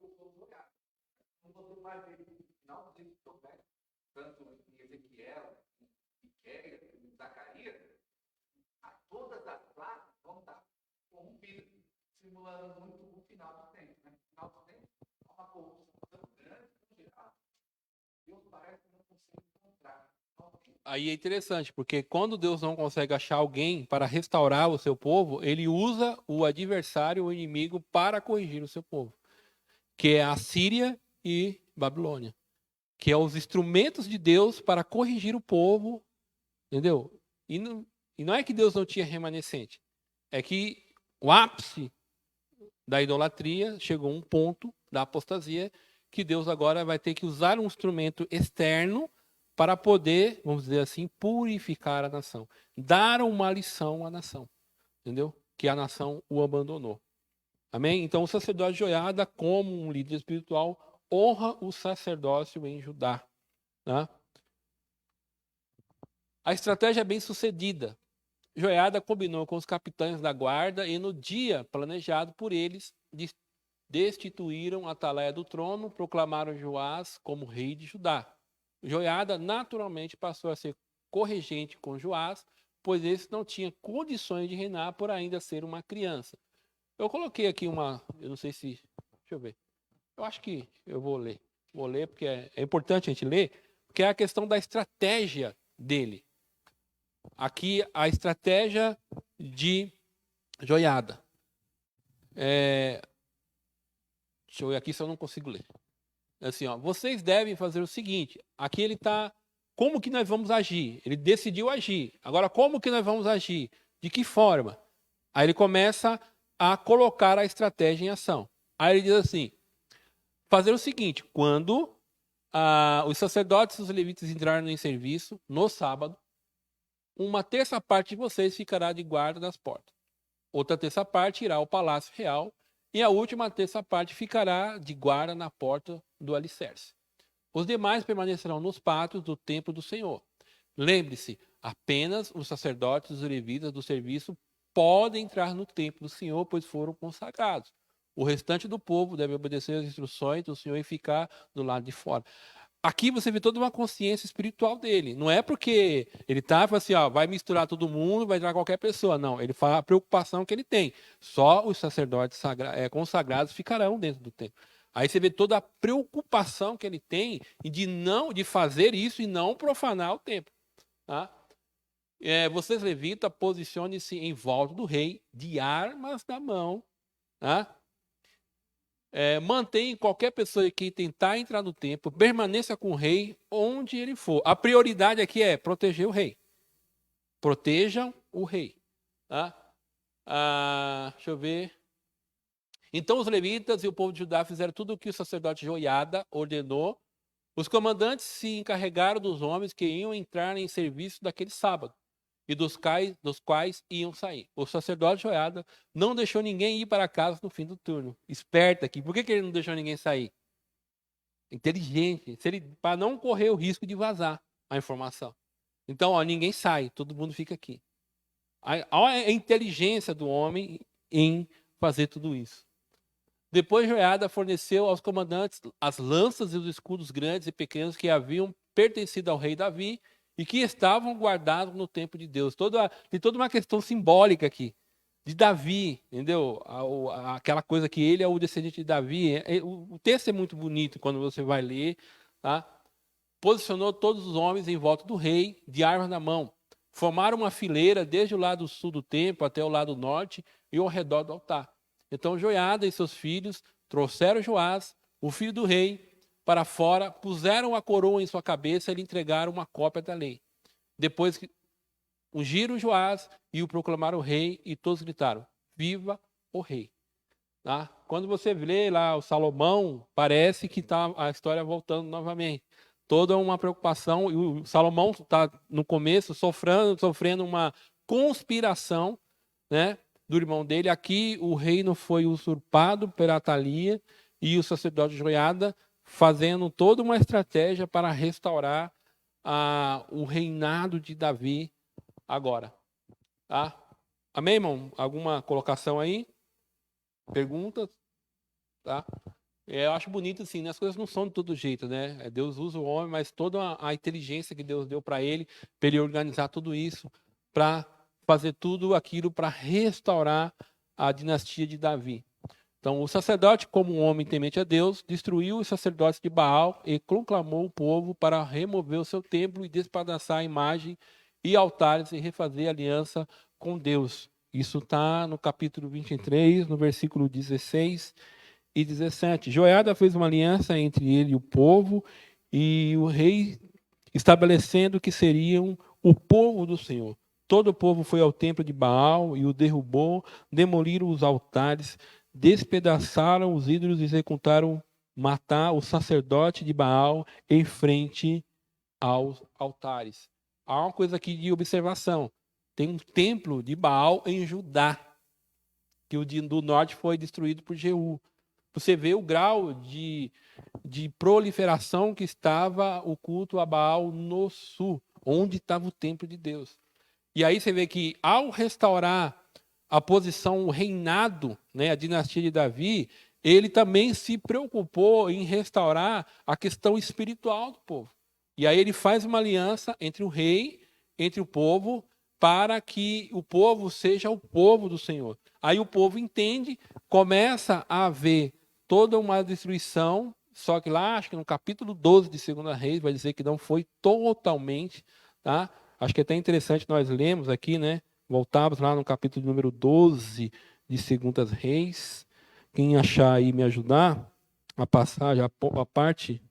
[SPEAKER 1] Eu sou jogado. Não você vai ver no final desse provérbio, tanto em Ezequiel, em Miqueias, em Zacarias, todas as classes vão estar corrompidas, simulando muito o final do tempo. Né? No final do tempo, há uma corrupção tão grande, tão geral, Deus parece que não consegue encontrar alguém. Aí é interessante, porque quando Deus não consegue achar alguém para restaurar o seu povo, ele usa o adversário, o inimigo, para corrigir o seu povo, que é a Síria e Babilônia, que é os instrumentos de Deus para corrigir o povo, entendeu? E não é que Deus não tinha remanescente, é que o ápice da idolatria chegou a um ponto da apostasia que Deus agora vai ter que usar um instrumento externo para poder, vamos dizer assim, purificar a nação, dar uma lição à nação, entendeu? Que a nação o abandonou. Amém? Então o sacerdote Joiada, como um líder espiritual, honra o sacerdócio em Judá. Tá? A estratégia é bem sucedida. Joiada combinou com os capitães da guarda e no dia planejado por eles, destituíram Atalaia do trono, proclamaram Joás como rei de Judá. Joiada naturalmente passou a ser corregente com Joás, pois esse não tinha condições de reinar por ainda ser uma criança. Eu coloquei aqui eu não sei se, deixa eu ver. Eu acho que eu vou ler. Vou ler porque é importante a gente ler, porque é a questão da estratégia dele. Aqui a estratégia de Joiada. Deixa eu ver aqui se eu não consigo ler. Assim, ó, vocês devem fazer o seguinte. Aqui ele está. Como que nós vamos agir? Ele decidiu agir. Agora, como que nós vamos agir? De que forma? Aí ele começa a colocar a estratégia em ação. Aí ele diz assim: fazer o seguinte: quando os sacerdotes e os levitas entrarem em serviço no sábado, uma terça parte de vocês ficará de guarda das portas. Outra terça parte irá ao palácio real e a última terça parte ficará de guarda na porta do alicerce. Os demais permanecerão nos pátios do templo do Senhor. Lembre-se, apenas os sacerdotes e os levitas do serviço podem entrar no templo do Senhor, pois foram consagrados. O restante do povo deve obedecer às instruções do Senhor e ficar do lado de fora. Aqui você vê toda uma consciência espiritual dele. Não é porque ele está assim, ó, vai misturar todo mundo, vai entrar qualquer pessoa. Não, ele fala a preocupação que ele tem. Só os sacerdotes consagrados ficarão dentro do templo. Aí você vê toda a preocupação que ele tem de fazer isso e não profanar o templo. Tá? Vocês, levitas, posicione-se em volta do rei, de armas na mão. Tá? Mantém qualquer pessoa que tentar entrar no templo, permaneça com o rei onde ele for. A prioridade aqui é proteger o rei. Protejam o rei. Tá? Deixa eu ver. Então os levitas e o povo de Judá fizeram tudo o que o sacerdote Joiada ordenou. Os comandantes se encarregaram dos homens que iam entrar em serviço daquele sábado e dos quais iam sair. O sacerdote Joiada não deixou ninguém ir para casa no fim do turno. Esperto aqui. Por que ele não deixou ninguém sair? Inteligente. Para não correr o risco de vazar a informação. Então, ninguém sai, todo mundo fica aqui. A inteligência do homem em fazer tudo isso. Depois Joiada forneceu aos comandantes as lanças e os escudos grandes e pequenos que haviam pertencido ao rei Davi e que estavam guardados no templo de Deus. Tem toda uma questão simbólica aqui, de Davi, entendeu? Aquela coisa que ele é o descendente de Davi. O texto é muito bonito quando você vai ler. Tá? Posicionou todos os homens em volta do rei, de armas na mão. Formaram uma fileira desde o lado sul do templo até o lado norte e ao redor do altar. Então Joiada e seus filhos trouxeram Joás, o filho do rei, para fora, puseram a coroa em sua cabeça e lhe entregaram uma cópia da lei. Depois ungiram Joás e o proclamaram rei, e todos gritaram: viva o rei. Tá? Quando você lê lá o Salomão, parece que está a história voltando novamente. Toda uma preocupação, e o Salomão está no começo sofrendo uma conspiração, né, do irmão dele. Aqui o reino foi usurpado pela Atalia e o sacerdote Joiada fazendo toda uma estratégia para restaurar o reinado de Davi agora. Tá? Amém, irmão? Alguma colocação aí? Perguntas? Tá? Eu acho bonito assim, né? As coisas não são de todo jeito, né? Deus usa o homem, mas toda a inteligência que Deus deu para ele organizar tudo isso, para fazer tudo aquilo para restaurar a dinastia de Davi. Então, o sacerdote, como um homem temente a Deus, destruiu os sacerdotes de Baal e conclamou o povo para remover o seu templo e despedaçar a imagem e altares e refazer aliança com Deus. Isso está no capítulo 23, no versículo 16 e 17. Joiada fez uma aliança entre ele e o povo e o rei, estabelecendo que seriam o povo do Senhor. Todo o povo foi ao templo de Baal e o derrubou, demoliram os altares, despedaçaram os ídolos e executaram matar o sacerdote de Baal em frente aos altares. Há uma coisa aqui de observação. Tem um templo de Baal em Judá, que o do norte foi destruído por Jeú. Você vê o grau de proliferação que estava o culto a Baal no sul, onde estava o templo de Deus. E aí você vê que ao restaurar a posição, o reinado, né, a dinastia de Davi, ele também se preocupou em restaurar a questão espiritual do povo. E aí ele faz uma aliança entre o rei, entre o povo, para que o povo seja o povo do Senhor. Aí o povo entende, começa a haver toda uma destruição, só que lá, acho que no capítulo 12 de 2 Reis, vai dizer que não foi totalmente, tá? Acho que é até interessante nós lemos aqui, né? Voltamos lá no capítulo número 12 de 2 Reis. Quem achar aí me ajudar a passar a parte.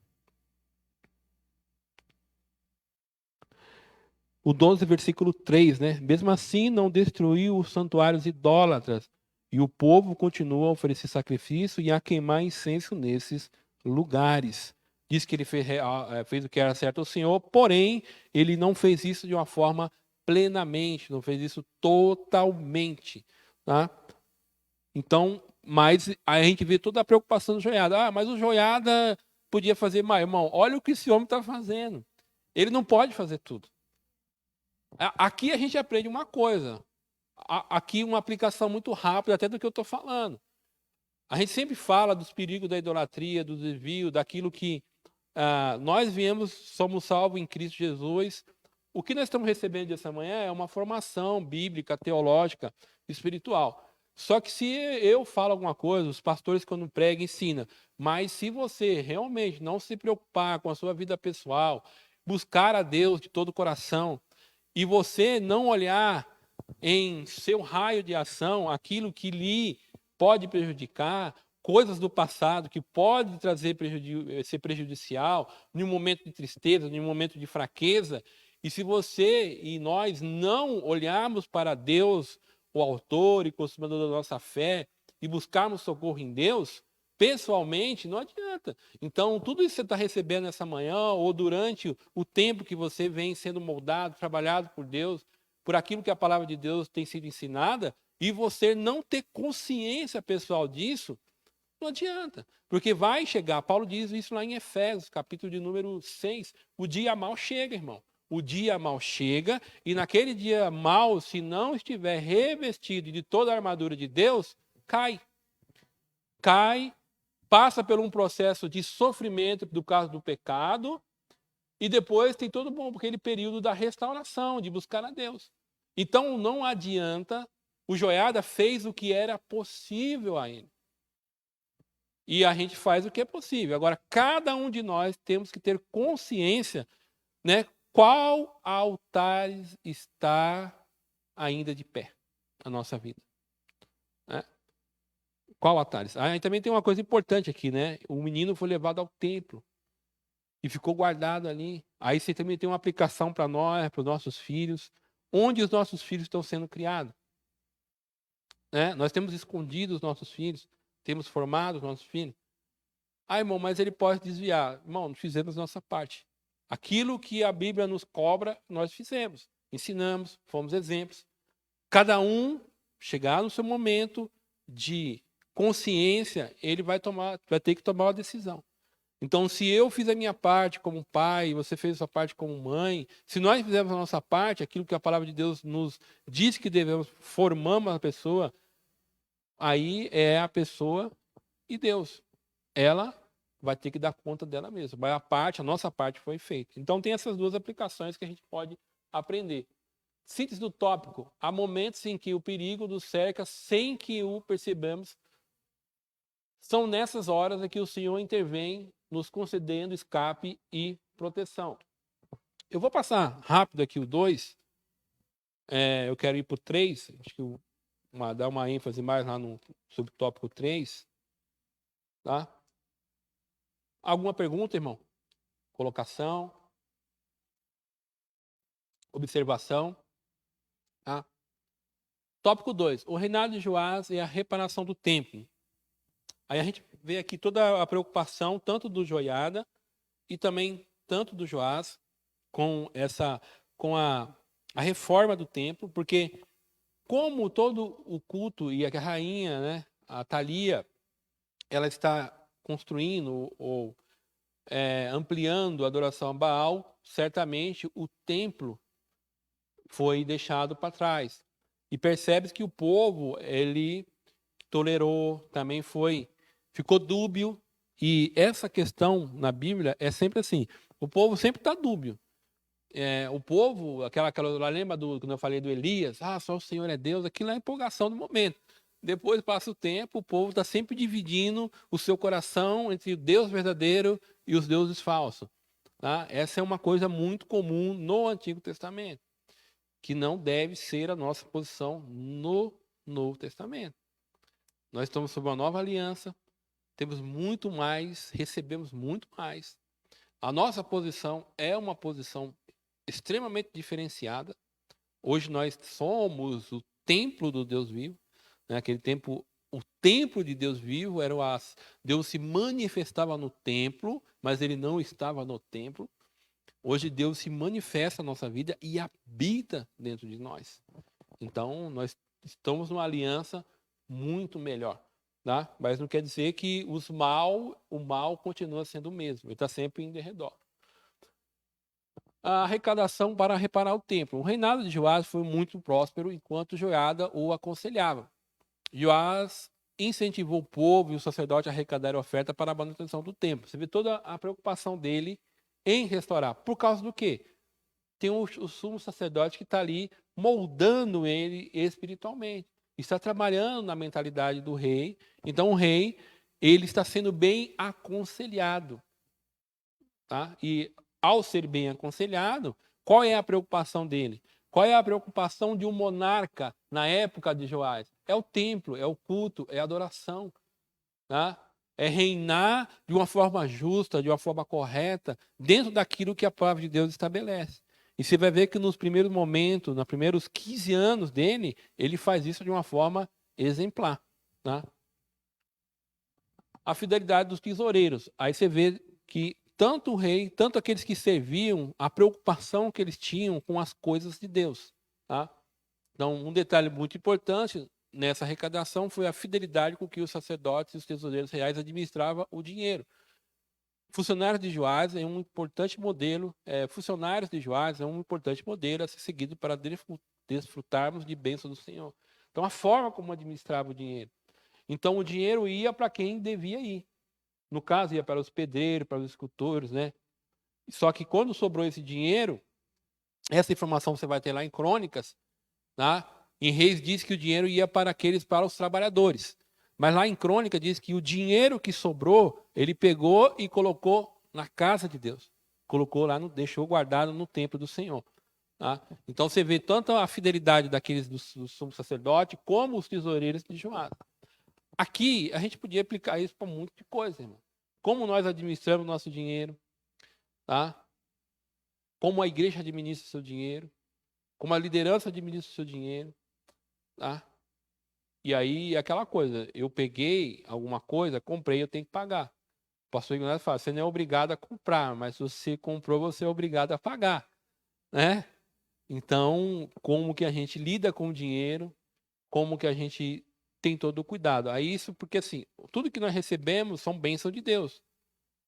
[SPEAKER 1] O 12, versículo 3, né? Mesmo assim, não destruiu os santuários idólatras, e o povo continua a oferecer sacrifício e a queimar incenso nesses lugares. Diz que ele fez o que era certo ao Senhor, porém, ele não fez isso de uma forma plenamente, não fez isso totalmente. Tá? Então, mas a gente vê toda a preocupação do Joiada. Mas o Joiada podia fazer mais. Irmão, olha o que esse homem está fazendo. Ele não pode fazer tudo. Aqui a gente aprende uma coisa. Aqui uma aplicação muito rápida até do que eu estou falando. A gente sempre fala dos perigos da idolatria, do desvio, daquilo que nós somos salvos em Cristo Jesus. O que nós estamos recebendo essa manhã é uma formação bíblica, teológica, espiritual. Só que se eu falo alguma coisa, os pastores quando pregam ensinam, mas se você realmente não se preocupar com a sua vida pessoal, buscar a Deus de todo o coração, e você não olhar em seu raio de ação aquilo que lhe pode prejudicar, coisas do passado que pode ser prejudicial, em um momento de tristeza, em um momento de fraqueza, e se você e nós não olharmos para Deus, o autor e consumador da nossa fé, e buscarmos socorro em Deus, pessoalmente, não adianta. Então, tudo isso que você está recebendo nessa manhã, ou durante o tempo que você vem sendo moldado, trabalhado por Deus, por aquilo que a palavra de Deus tem sido ensinada, e você não ter consciência pessoal disso, não adianta. Porque vai chegar, Paulo diz isso lá em Efésios, capítulo de número 6, o dia mal chega, irmão. O dia mal chega, e naquele dia mal, se não estiver revestido de toda a armadura de Deus, cai. Cai, passa por um processo de sofrimento do caso do pecado, e depois tem todo aquele período da restauração, de buscar a Deus. Então não adianta, o Joiada fez o que era possível a ele. E a gente faz o que é possível. Agora, cada um de nós temos que ter consciência, né, qual altar está ainda de pé na nossa vida. Né? Qual altar? E também tem uma coisa importante aqui, né? O menino foi levado ao templo e ficou guardado ali. Aí você também tem uma aplicação para nós, para os nossos filhos. Onde os nossos filhos estão sendo criados? Né? Nós temos escondido os nossos filhos, temos formado os nossos filhos. Ah, irmão, mas ele pode desviar. Irmão, não fizemos nossa parte. Aquilo que a Bíblia nos cobra, nós fizemos. Ensinamos, fomos exemplos. Cada um, chegar no seu momento de consciência, ele vai ter que tomar uma decisão. Então, se eu fiz a minha parte como pai, você fez a sua parte como mãe, se nós fizermos a nossa parte, aquilo que a palavra de Deus nos diz que devemos, formamos a pessoa, aí é a pessoa e Deus. Ela vai ter que dar conta dela mesma. Mas a nossa parte foi feita. Então, tem essas duas aplicações que a gente pode aprender. Síntese do tópico. Há momentos em que o perigo nos cerca sem que o percebamos. São nessas horas em que o Senhor intervém, nos concedendo escape e proteção. Eu vou passar rápido aqui o 2. Eu quero ir para o 3. Acho que dar uma ênfase mais lá no subtópico 3. Tá? Alguma pergunta, irmão? Colocação? Observação? Tá? Tópico 2. O reinado de Joás e a reparação do templo. Aí a gente vê aqui toda a preocupação, tanto do Joiada e também tanto do Joás, com a reforma do templo, porque como todo o culto e a rainha, né, a Thalia, ela está construindo ou ampliando a adoração a Baal, certamente o templo foi deixado para trás. E percebe que o povo, ele tolerou, também ficou dúbio. E essa questão na Bíblia é sempre assim, o povo sempre está dúbio. O povo, lembra quando eu falei do Elias? Só o Senhor é Deus, aquilo é a empolgação do momento. Depois passa o tempo, o povo está sempre dividindo o seu coração entre o Deus verdadeiro e os deuses falsos. Tá? Essa é uma coisa muito comum no Antigo Testamento, que não deve ser a nossa posição no Novo Testamento. Nós estamos sob uma nova aliança, temos muito mais, recebemos muito mais. A nossa posição é uma posição extremamente diferenciada. Hoje nós somos o templo do Deus vivo. Naquele tempo, o templo de Deus vivo era Deus se manifestava no templo, mas ele não estava no templo. Hoje Deus se manifesta na nossa vida e habita dentro de nós. Então, nós estamos numa aliança muito melhor. Tá? Mas não quer dizer que o mal continua sendo o mesmo. Ele está sempre em derredor. A arrecadação para reparar o templo. O reinado de Joás foi muito próspero enquanto Joiada o aconselhava. Joás incentivou o povo e o sacerdote a arrecadar oferta para a manutenção do templo. Você vê toda a preocupação dele em restaurar. Por causa do quê? Tem o sumo sacerdote que está ali moldando ele espiritualmente. está trabalhando na mentalidade do rei. Então o rei, ele está sendo bem aconselhado, tá? E ao ser bem aconselhado, qual é a preocupação dele? Qual é a preocupação de um monarca na época de Joás? É o templo, é o culto, é a adoração, tá? É reinar de uma forma justa, de uma forma correta, dentro daquilo que a palavra de Deus estabelece. E você vai ver que nos primeiros momentos, nos primeiros 15 anos dele, ele faz isso de uma forma exemplar, tá? A fidelidade dos tesoureiros. Aí você vê que tanto o rei, tanto aqueles que serviam, a preocupação que eles tinham com as coisas de Deus, tá? Então, um detalhe muito importante nessa arrecadação foi a fidelidade com que os sacerdotes e os tesoureiros reais administravam o dinheiro. Funcionários de Joás é um importante modelo, funcionários de Joás é um importante modelo a ser seguido para desfrutarmos de bênção do Senhor. Então, a forma como administrava o dinheiro. Então, o dinheiro ia para quem devia ir. No caso, ia para os pedreiros, para os escultores, né? Só que quando sobrou esse dinheiro, essa informação você vai ter lá em Crônicas, tá? Em Reis diz que o dinheiro ia para os trabalhadores. Mas lá em Crônica diz que o dinheiro que sobrou, ele pegou e colocou na casa de Deus. Colocou lá, deixou guardado no templo do Senhor. Tá? Então você vê tanto a fidelidade daqueles do sumo sacerdote, como os tesoureiros de Joás. Aqui, a gente podia aplicar isso para um monte de coisa, irmão. Como nós administramos nosso dinheiro, tá? Como a igreja administra o seu dinheiro, como a liderança administra o seu dinheiro, tá? E aí, aquela coisa, eu peguei alguma coisa, comprei, eu tenho que pagar. O pastor Ignacio fala, você não é obrigado a comprar, mas se você comprou, você é obrigado a pagar, né? Então, como que a gente lida com o dinheiro, como que a gente tem todo o cuidado. Aí isso porque, assim, tudo que nós recebemos são bênçãos de Deus,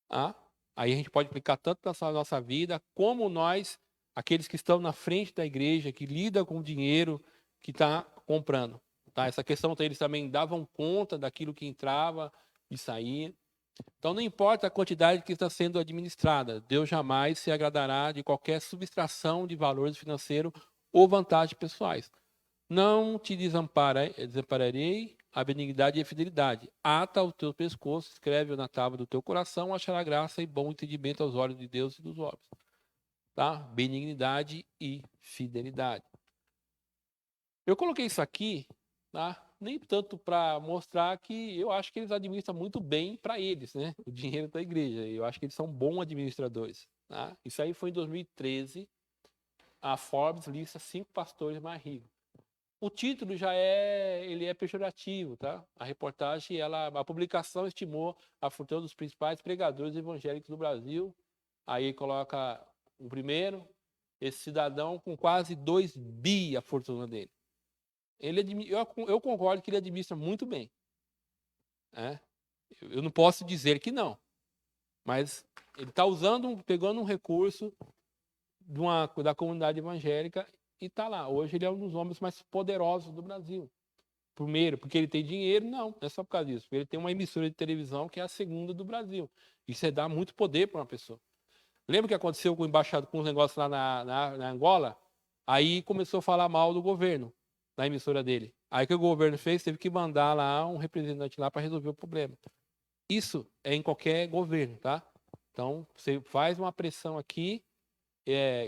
[SPEAKER 1] tá? Aí a gente pode aplicar tanto na nossa vida, como nós, aqueles que estão na frente da igreja, que lidam com o dinheiro que está comprando. Tá? Essa questão, eles também davam conta daquilo que entrava e saía. Então, não importa a quantidade que está sendo administrada, Deus jamais se agradará de qualquer subtração de valores financeiros ou vantagens pessoais. Não te desampararei a benignidade e a fidelidade. Ata o teu pescoço, escreve na tábua do teu coração, achará graça e bom entendimento aos olhos de Deus e dos homens. Tá? Benignidade e fidelidade. Eu coloquei isso aqui, tá? Nem tanto para mostrar que eu acho que eles administram muito bem para eles, né? O dinheiro da igreja. Eu acho que eles são bons administradores. Tá? Isso aí foi em 2013. A Forbes lista 5 pastores mais ricos. O título ele é pejorativo, tá? A reportagem, a publicação estimou a fortuna dos principais pregadores evangélicos do Brasil. Aí coloca o primeiro, esse cidadão com quase 2 bi a fortuna dele. Eu concordo que ele administra muito bem. Né? Eu não posso dizer que não. Mas ele está pegando um recurso da comunidade evangélica e está lá. Hoje ele é um dos homens mais poderosos do Brasil. Primeiro, porque ele tem dinheiro, não é só por causa disso. Ele tem uma emissora de televisão que é a segunda do Brasil. Isso dá muito poder para uma pessoa. Lembra o que aconteceu com o embaixador, com os negócios lá na Angola? Aí começou a falar mal do governo, da emissora dele. Aí o que o governo fez? Teve que mandar lá um representante lá para resolver o problema. Isso é em qualquer governo, tá? Então, você faz uma pressão aqui.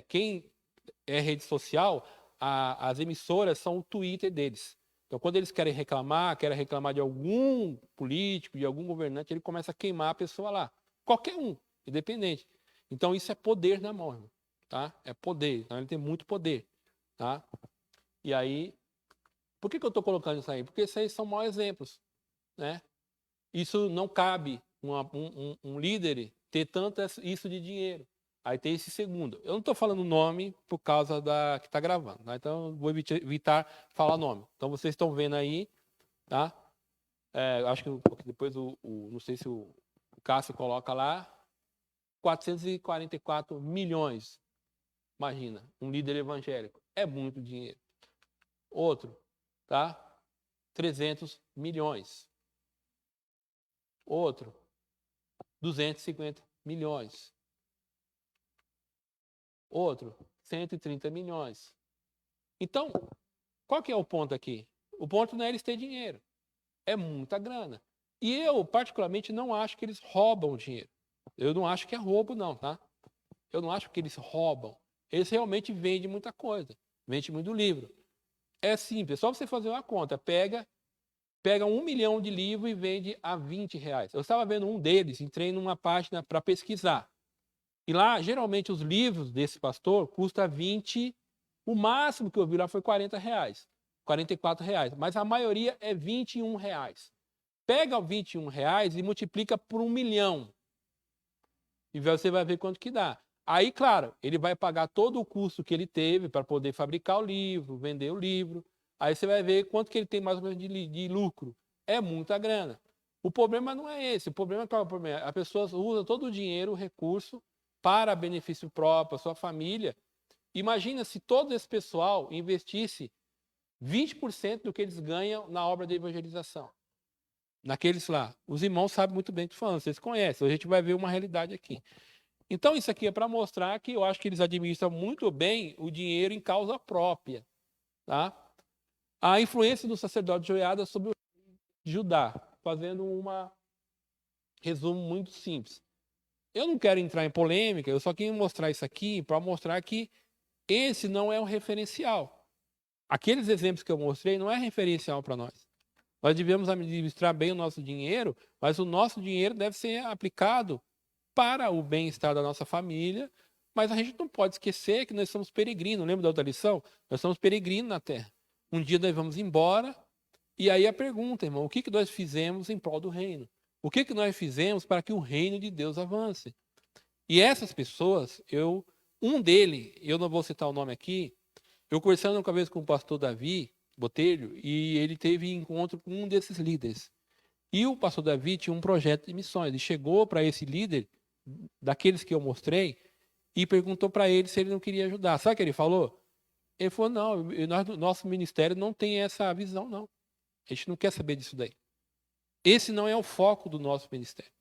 [SPEAKER 1] Quem é rede social, as emissoras são o Twitter deles. Então, quando eles querem reclamar de algum político, de algum governante, ele começa a queimar a pessoa lá. Qualquer um, independente. Então, isso é poder na mão, irmão, tá? É poder. Então, ele tem muito poder, tá? E aí, por que eu estou colocando isso aí? Porque esses aí são maus exemplos, né? Isso não cabe um líder ter tanto isso de dinheiro. Aí tem esse segundo. Eu não estou falando nome por causa da que está gravando, tá? Então eu vou evitar falar nome. Então vocês estão vendo aí, tá? Acho que depois não sei se o Cássio coloca lá, 444 milhões. Imagina, um líder evangélico. É muito dinheiro. Outro, tá? 300 milhões. Outro, 250 milhões. Outro, 130 milhões. Então, qual que é o ponto aqui? O ponto não é eles terem dinheiro. É muita grana. E eu, particularmente, não acho que eles roubam dinheiro. Eu não acho que é roubo, não, tá? Eu não acho que eles roubam. Eles realmente vendem muita coisa. Vendem muito livro. É simples, é só você fazer uma conta. Pega 1 milhão de livros e vende a R$20. Eu estava vendo um deles, entrei numa página para pesquisar. E lá, geralmente, os livros desse pastor custam 20, o máximo que eu vi lá foi R$40, R$44, mas a maioria é R$21. Pega os R$21 e multiplica por 1 milhão. E você vai ver quanto que dá. Aí, claro, ele vai pagar todo o custo que ele teve para poder fabricar o livro, vender o livro. Aí você vai ver quanto que ele tem mais ou menos de lucro. É muita grana. O problema não é esse. O problema é qual é o problema? A pessoa usa todo o dinheiro, o recurso, para benefício próprio, a sua família. Imagina se todo esse pessoal investisse 20% do que eles ganham na obra de evangelização. Naqueles lá. Os irmãos sabem muito bem o que estou falando, vocês conhecem. A gente vai ver uma realidade aqui. Então, isso aqui é para mostrar que eu acho que eles administram muito bem o dinheiro em causa própria. Tá? A influência do sacerdote Joiada sobre o Judá, fazendo um resumo muito simples. Eu não quero entrar em polêmica, eu só queria mostrar isso aqui para mostrar que esse não é um referencial. Aqueles exemplos que eu mostrei não é referencial para nós. Nós devemos administrar bem o nosso dinheiro, mas o nosso dinheiro deve ser aplicado para o bem-estar da nossa família, mas a gente não pode esquecer que nós somos peregrinos. Lembra da outra lição? Nós somos peregrinos na terra. Um dia nós vamos embora, e aí a pergunta, irmão, o que nós fizemos em prol do reino? O que nós fizemos para que o reino de Deus avance? E essas pessoas, um dele, eu não vou citar o nome aqui, eu conversando uma vez com o pastor Davi Botelho, e ele teve encontro com um desses líderes. E o pastor Davi tinha um projeto de missões. Ele chegou para esse líder, daqueles que eu mostrei, e perguntou para ele se ele não queria ajudar. Sabe o que ele falou? Ele falou, não, nosso ministério não tem essa visão, não. A gente não quer saber disso daí. Esse não é o foco do nosso ministério.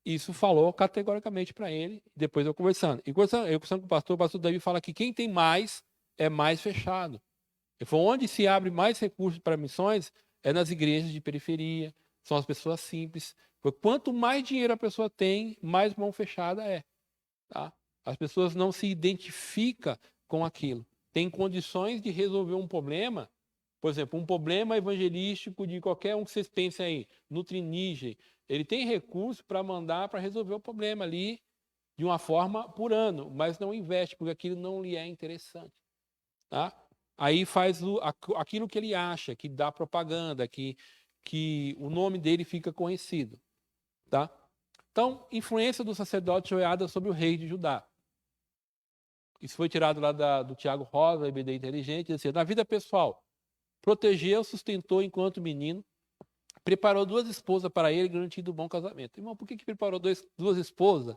[SPEAKER 1] Isso falou categoricamente para ele, depois eu conversando. Eu conversando com o pastor Davi fala que quem tem mais é mais fechado. Ele falou, onde se abre mais recursos para missões é nas igrejas de periferia, são as pessoas simples. Porque quanto mais dinheiro a pessoa tem, mais mão fechada é. Tá? As pessoas não se identificam com aquilo. Tem condições de resolver um problema, por exemplo, um problema evangelístico de qualquer um que vocês pensem aí, Nutriníger, ele tem recurso para mandar para resolver o problema ali de uma forma por ano, mas não investe, porque aquilo não lhe é interessante. Tá? Aí faz aquilo que ele acha, que dá propaganda, que o nome dele fica conhecido. Tá? Então, influência do sacerdote Joiada sobre o rei de Judá. Isso foi tirado lá do Tiago Rosa, IBD Inteligente, assim, na vida pessoal, protegeu, sustentou enquanto menino, preparou 2 esposas para ele, garantindo um bom casamento. Irmão, por que preparou 2 esposas?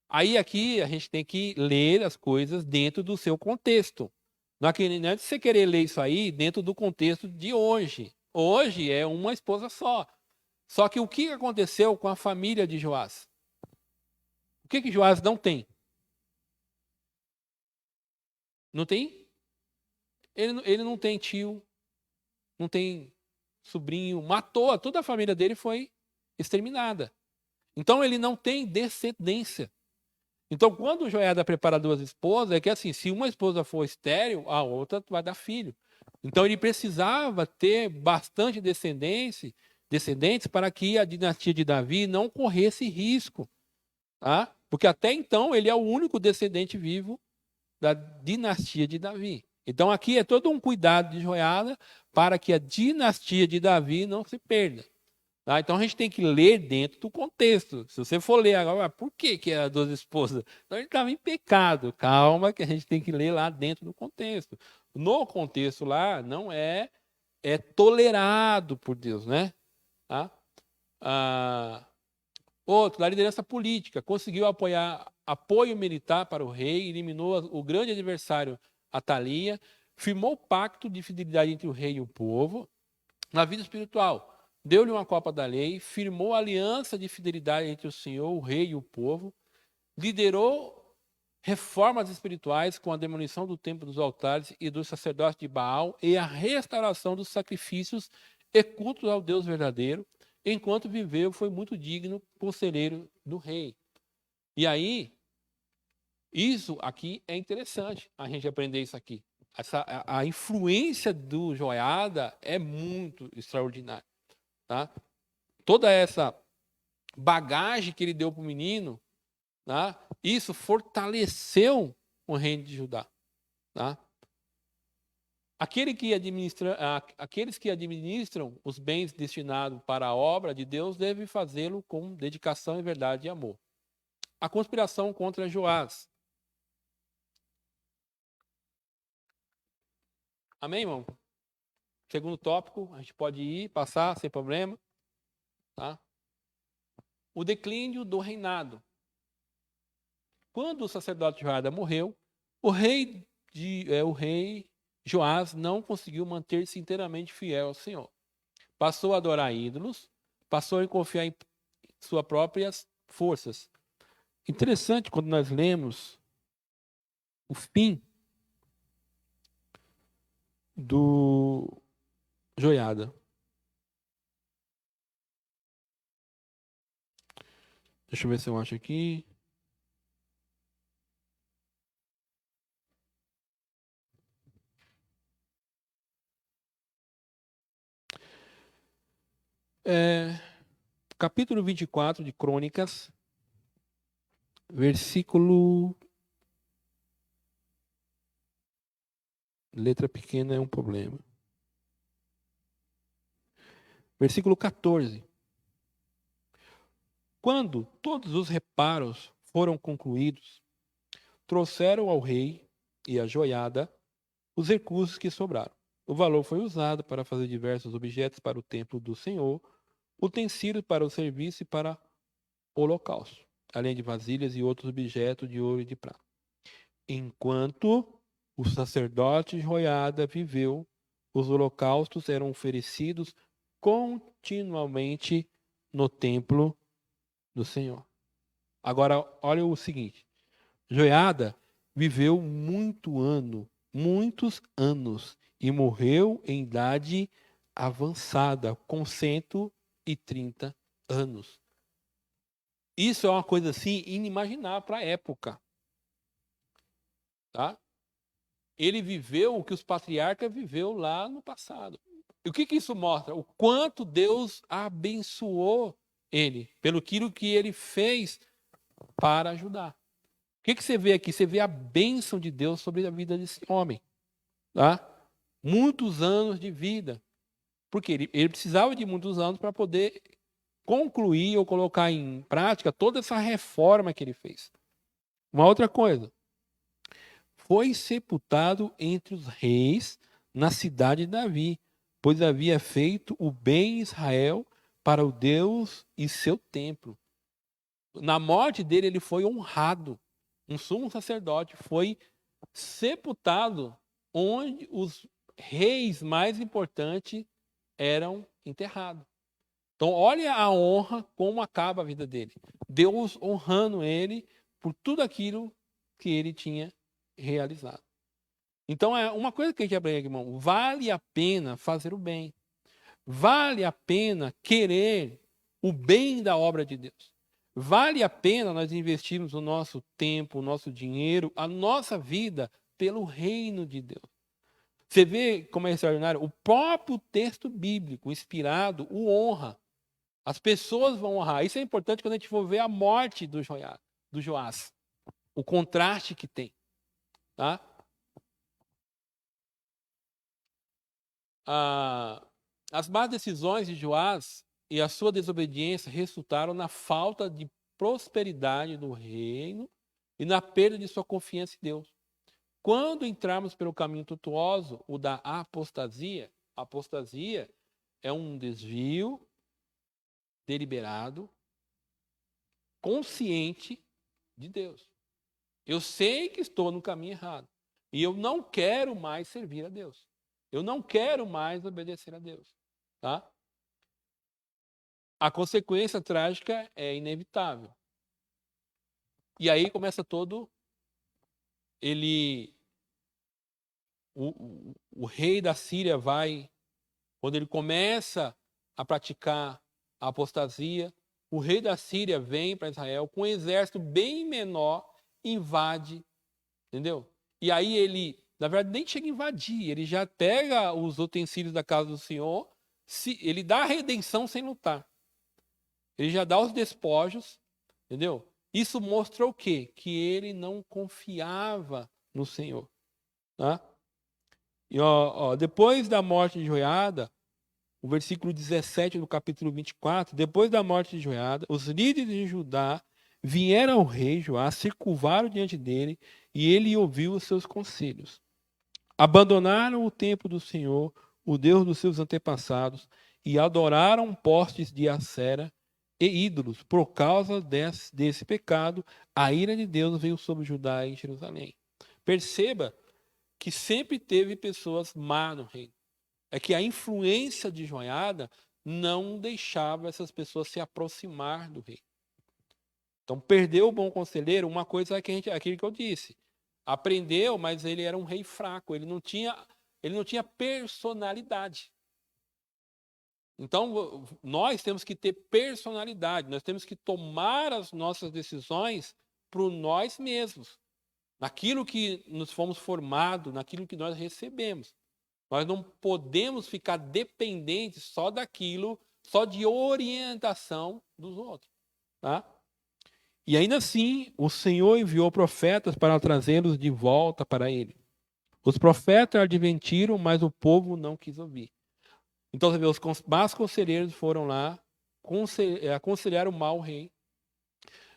[SPEAKER 1] Aí aqui a gente tem que ler as coisas dentro do seu contexto. Não é de você querer ler isso aí dentro do contexto de hoje. Hoje é uma esposa só. Só que o que aconteceu com a família de Joás? O que Joás não tem? Não tem? Ele não tem tio, não tem sobrinho, matou, toda a família dele foi exterminada. Então ele não tem descendência. Então quando Joiada prepara 2 esposas, é que assim, se uma esposa for estéril, a outra vai dar filho. Então ele precisava ter bastante descendentes para que a dinastia de Davi não corresse risco. Tá? Porque até então ele é o único descendente vivo da dinastia de Davi. Então aqui é todo um cuidado de Joiada para que a dinastia de Davi não se perda. Tá? Então a gente tem que ler dentro do contexto. Se você for ler agora, por que era 2 esposas? Então ele estava em pecado. Calma, que a gente tem que ler lá dentro do contexto. No contexto lá, não é tolerado por Deus, né? Tá? Outro, da liderança política, conseguiu apoio militar para o rei, eliminou o grande adversário Atalia, firmou o pacto de fidelidade entre o rei e o povo. Na vida espiritual, deu-lhe uma copa da lei, firmou a aliança de fidelidade entre o Senhor, o rei e o povo, liderou reformas espirituais com a demolição do templo dos altares e dos sacerdotes de Baal e a restauração dos sacrifícios e cultos ao Deus verdadeiro. Enquanto viveu, foi muito digno conselheiro do rei. E aí, isso aqui é interessante a gente aprender isso aqui. A influência do Joiada é muito extraordinária. Tá? Toda essa bagagem que ele deu para o menino, tá? Isso fortaleceu o reino de Judá. Tá? Aqueles que administram os bens destinados para a obra de Deus devem fazê-lo com dedicação, verdade e amor. A conspiração contra Joás. Amém, irmão? Segundo tópico, a gente pode ir, passar, sem problema. Tá? O declínio do reinado. Quando o sacerdote Joiada morreu, o rei Joás não conseguiu manter-se inteiramente fiel ao Senhor. Passou a adorar ídolos, passou a confiar em suas próprias forças. Interessante quando nós lemos o fim do Joiada. Deixa eu ver se eu acho aqui. Capítulo 24 de Crônicas, versículo... Letra pequena é um problema. Versículo 14. Quando todos os reparos foram concluídos, trouxeram ao rei e à joiada os recursos que sobraram. O valor foi usado para fazer diversos objetos para o templo do Senhor, utensílios para o serviço e para o holocausto, além de vasilhas e outros objetos de ouro e de prata. Enquanto o sacerdote Joiada viveu, os holocaustos eram oferecidos continuamente no templo do Senhor. Agora, olha o seguinte. Joiada viveu muitos anos, e morreu em idade avançada, com 130 anos. Isso é uma coisa assim inimaginável para a época. Tá? Ele viveu o que os patriarcas viveu lá no passado. E o que isso mostra? O quanto Deus abençoou ele, pelo que ele fez para ajudar. O que você vê aqui? Você vê a bênção de Deus sobre a vida desse homem. Tá? Muitos anos de vida. Porque ele precisava de muitos anos para poder concluir ou colocar em prática toda essa reforma que ele fez. Uma outra coisa. Foi sepultado entre os reis na cidade de Davi, pois havia feito o bem em Israel para o Deus e seu templo. Na morte dele, ele foi honrado. Um sumo sacerdote foi sepultado onde os reis mais importantes eram enterrados. Então, olha a honra, como acaba a vida dele. Deus honrando ele por tudo aquilo que ele tinha realizado. Então, é uma coisa que a gente aprende aqui, irmão. Vale a pena fazer o bem. Vale a pena querer o bem da obra de Deus. Vale a pena nós investirmos o nosso tempo, o nosso dinheiro, a nossa vida pelo reino de Deus. Você vê como é extraordinário? O próprio texto bíblico inspirado o honra. As pessoas vão honrar. Isso é importante quando a gente for ver a morte do Joás. O contraste que tem. Tá? As más decisões de Joás e a sua desobediência resultaram na falta de prosperidade do reino e na perda de sua confiança em Deus. Quando entrarmos pelo caminho tortuoso, o da apostasia, a apostasia é um desvio deliberado, consciente de Deus. Eu sei que estou no caminho errado e eu não quero mais servir a Deus. Eu não quero mais obedecer a Deus. Tá? A consequência trágica é inevitável. E aí começa todo o rei da Síria quando ele começa a praticar a apostasia, o rei da Síria vem para Israel com um exército bem menor, invade, entendeu? E aí ele, na verdade, nem chega a invadir, ele já pega os utensílios da casa do Senhor, ele dá a redenção sem lutar. Ele já dá os despojos, entendeu? Isso mostra o quê? Que ele não confiava no Senhor. Tá? E depois da morte de Joiada, o versículo 17 do capítulo 24, depois da morte de Joiada, os líderes de Judá vieram ao rei Joás, se curvaram diante dele, e ele ouviu os seus conselhos. Abandonaram o templo do Senhor, o Deus dos seus antepassados, e adoraram postes de Acera e ídolos. Por causa desse pecado, a ira de Deus veio sobre Judá e Jerusalém. Perceba que sempre teve pessoas más no reino. É que a influência de Joiada não deixava essas pessoas se aproximar do rei. Então, perdeu o bom conselheiro, uma coisa é aquilo que eu disse. Aprendeu, mas ele era um rei fraco, ele não tinha personalidade. Então, nós temos que ter personalidade, nós temos que tomar as nossas decisões por nós mesmos, naquilo que nos fomos formados, naquilo que nós recebemos. Nós não podemos ficar dependentes só daquilo, só de orientação dos outros. Tá? E ainda assim, o Senhor enviou profetas para trazê-los de volta para ele. Os profetas advertiram, mas o povo não quis ouvir. Então, você vê, os más conselheiros foram lá, aconselharam mal o rei.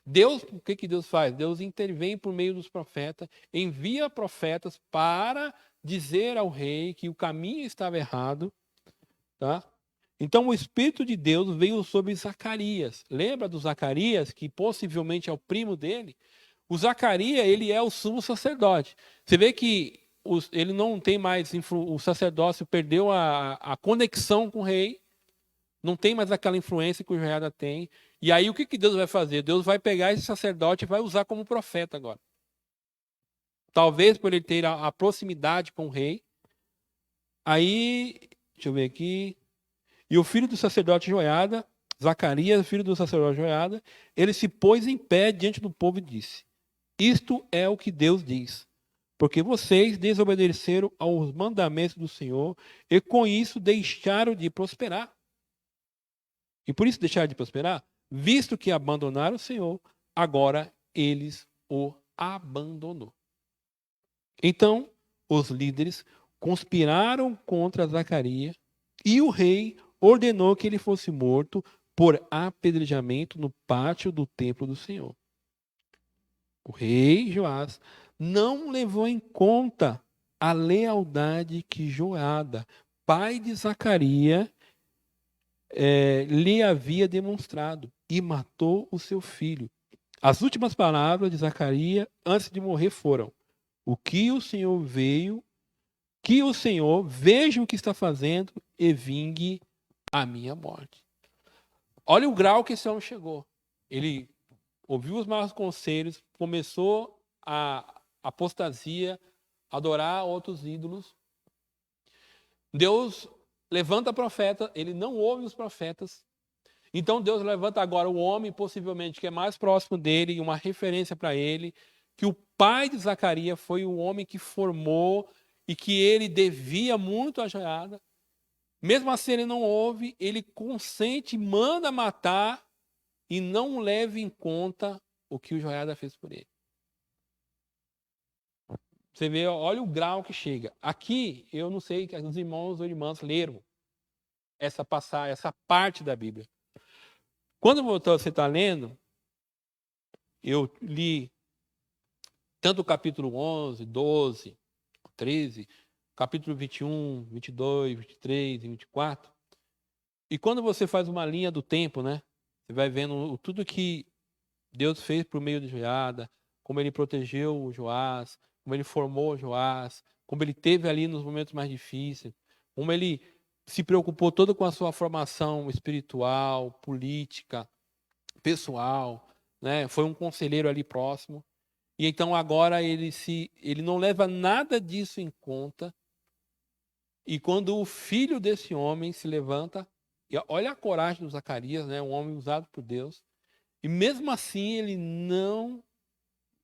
[SPEAKER 1] Deus, o que Deus faz? Deus intervém por meio dos profetas, envia profetas para dizer ao rei que o caminho estava errado. Tá? Então, o Espírito de Deus veio sobre Zacarias. Lembra do Zacarias, que possivelmente é o primo dele? O Zacarias, ele é o sumo sacerdote. Você vê que ele não tem mais, o sacerdócio perdeu a conexão com o rei, não tem mais aquela influência que o Joiada tem. E aí o que Deus vai fazer? Deus vai pegar esse sacerdote e vai usar como profeta agora. Talvez por ele ter a proximidade com o rei. Aí, deixa eu ver aqui. E o filho do sacerdote Joiada, Zacarias, filho do sacerdote Joiada, ele se pôs em pé diante do povo e disse: isto é o que Deus diz. Porque vocês desobedeceram aos mandamentos do Senhor e com isso deixaram de prosperar. E por isso deixaram de prosperar, visto que abandonaram o Senhor, agora eles o abandonou. Então, os líderes conspiraram contra Zacarias e o rei ordenou que ele fosse morto por apedrejamento no pátio do templo do Senhor. O rei Joás não levou em conta a lealdade que Joiada, pai de Zacarias, lhe havia demonstrado e matou o seu filho. As últimas palavras de Zacarias antes de morrer foram: que o Senhor veja o que está fazendo e vingue a minha morte. Olha o grau que esse homem chegou. Ele ouviu os maus conselhos, começou a apostasia, adorar outros ídolos. Deus levanta profeta, ele não ouve os profetas. Então Deus levanta agora o homem, possivelmente, que é mais próximo dele, uma referência para ele, que o pai de Zacarias foi o homem que formou e que ele devia muito a Joiada. Mesmo assim ele não ouve, ele consente, manda matar e não leva em conta o que o Joiada fez por ele. Você vê, olha o grau que chega. Aqui, eu não sei que os irmãos ou irmãs leram essa passagem, essa parte da Bíblia. Quando você está lendo, eu li tanto o capítulo 11, 12, 13, capítulo 21, 22, 23 e 24. E quando você faz uma linha do tempo, né? Você vai vendo tudo que Deus fez por meio de Joiada, como ele protegeu o Joás, como ele formou o Joás, como ele teve ali nos momentos mais difíceis, como ele se preocupou todo com a sua formação espiritual, política, pessoal, né? Foi um conselheiro ali próximo. E então agora ele não leva nada disso em conta. E quando o filho desse homem se levanta, e olha a coragem do Zacarias, né, um homem usado por Deus, e mesmo assim ele não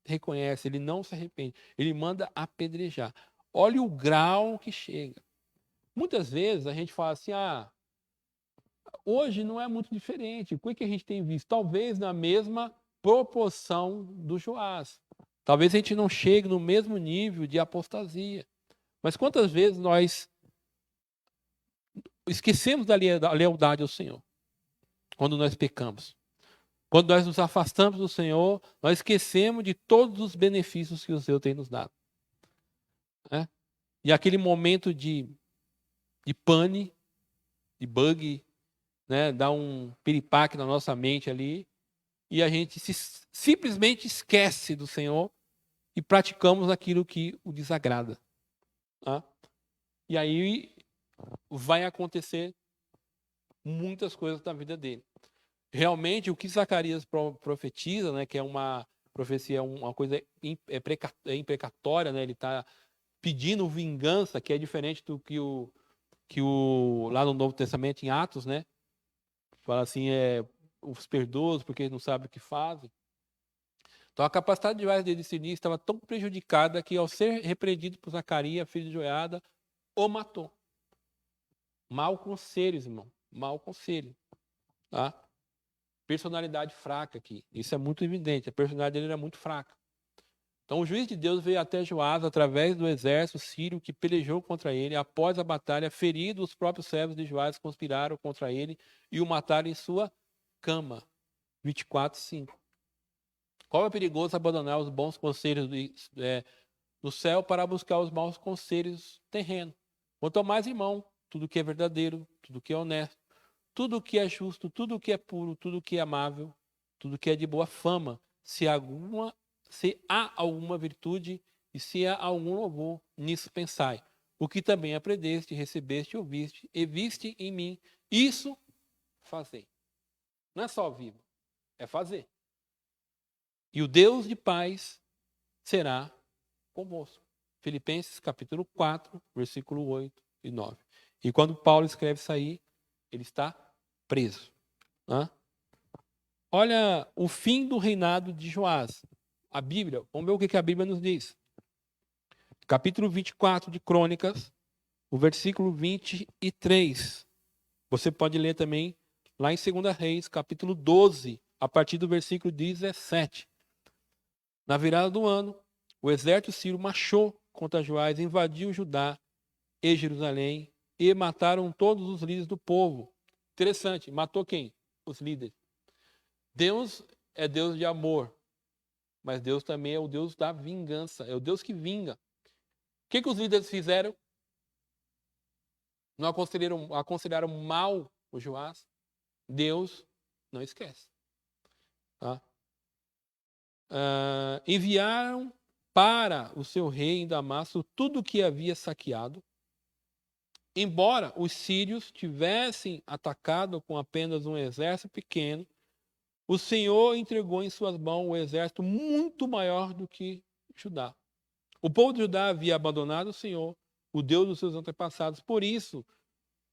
[SPEAKER 1] reconhece, ele não se arrepende, ele manda apedrejar. Olha o grau que chega. Muitas vezes a gente fala assim, hoje não é muito diferente. O que a gente tem visto? Talvez na mesma proporção do Joás. Talvez a gente não chegue no mesmo nível de apostasia. Mas quantas vezes nós esquecemos da lealdade ao Senhor quando nós pecamos? Quando nós nos afastamos do Senhor, nós esquecemos de todos os benefícios que o Senhor tem nos dado. Né? E aquele momento de pane, de bug, né? Dá um piripaque na nossa mente ali, e a gente simplesmente esquece do Senhor e praticamos aquilo que o desagrada. Tá? E aí vai acontecer muitas coisas na vida dele. Realmente, o que Zacarias profetiza, né, que é uma profecia, uma coisa imprecatória, né, ele está pedindo vingança, que é diferente do que lá no Novo Testamento, em Atos, né, fala assim, os perdoos porque eles não sabem o que fazem. Então a capacidade de Joás de discernir estava tão prejudicada que, ao ser repreendido por Zacarias, filho de Joiada, o matou. Mau conselho, irmão. Mau conselho. Tá? Personalidade fraca aqui. Isso é muito evidente. A personalidade dele era muito fraca. Então o juiz de Deus veio até Joás através do exército sírio que pelejou contra ele. Após a batalha, ferido, os próprios servos de Joás conspiraram contra ele e o mataram em sua cama. 24:5. Qual é perigoso abandonar os bons conselhos do céu para buscar os maus conselhos terrenos? Quanto mais, irmão, tudo que é verdadeiro, tudo que é honesto, tudo que é justo, tudo que é puro, tudo que é amável, tudo que é de boa fama, se há alguma virtude e se há algum louvor, nisso pensai. O que também aprendeste, recebeste, ouviste e viste em mim, isso fazei. Não é só vivo, é fazer. E o Deus de paz será convosco. Filipenses capítulo 4, versículo 8 e 9. E quando Paulo escreve isso aí, ele está preso. Né? Olha o fim do reinado de Joás. A Bíblia, vamos ver o que a Bíblia nos diz. Capítulo 24 de Crônicas, o versículo 23. Você pode ler também lá em 2 Reis, capítulo 12, a partir do versículo 17. Na virada do ano, o exército sírio marchou contra Joás, invadiu Judá e Jerusalém e mataram todos os líderes do povo. Interessante, matou quem? Os líderes. Deus é Deus de amor, mas Deus também é o Deus da vingança, é o Deus que vinga. O que os líderes fizeram? Não aconselharam mal o Joás? Deus não esquece. Tá? Enviaram para o seu rei em Damasco tudo o que havia saqueado. Embora os sírios tivessem atacado com apenas um exército pequeno, o Senhor entregou em suas mãos um exército muito maior do que Judá. O povo de Judá havia abandonado o Senhor, o Deus dos seus antepassados. Por isso,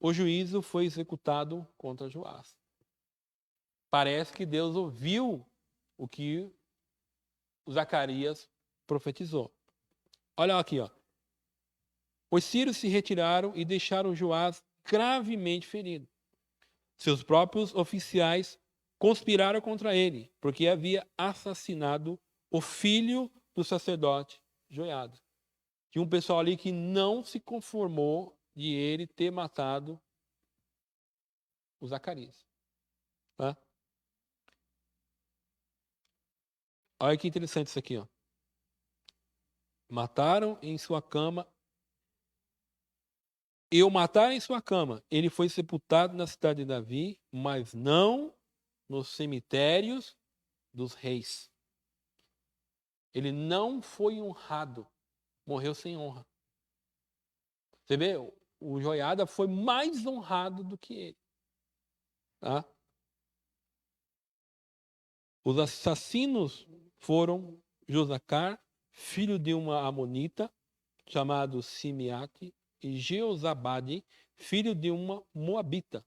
[SPEAKER 1] o juízo foi executado contra Joás. Parece que Deus ouviu o que Zacarias profetizou. Olha aqui, ó. Os sírios se retiraram e deixaram Joás gravemente ferido. Seus próprios oficiais conspiraram contra ele, porque havia assassinado o filho do sacerdote Joiada. Tinha um pessoal ali que não se conformou de ele ter matado o Zacarias. Tá? Olha que interessante isso aqui, ó. Mataram em sua cama. E o mataram em sua cama. Ele foi sepultado na cidade de Davi, mas não nos cemitérios dos reis. Ele não foi honrado. Morreu sem honra. Você vê? O Joiada foi mais honrado do que ele. Tá? Os assassinos foram Josacar, filho de uma amonita, chamado Simeate, e Jeozabade, filho de uma moabita,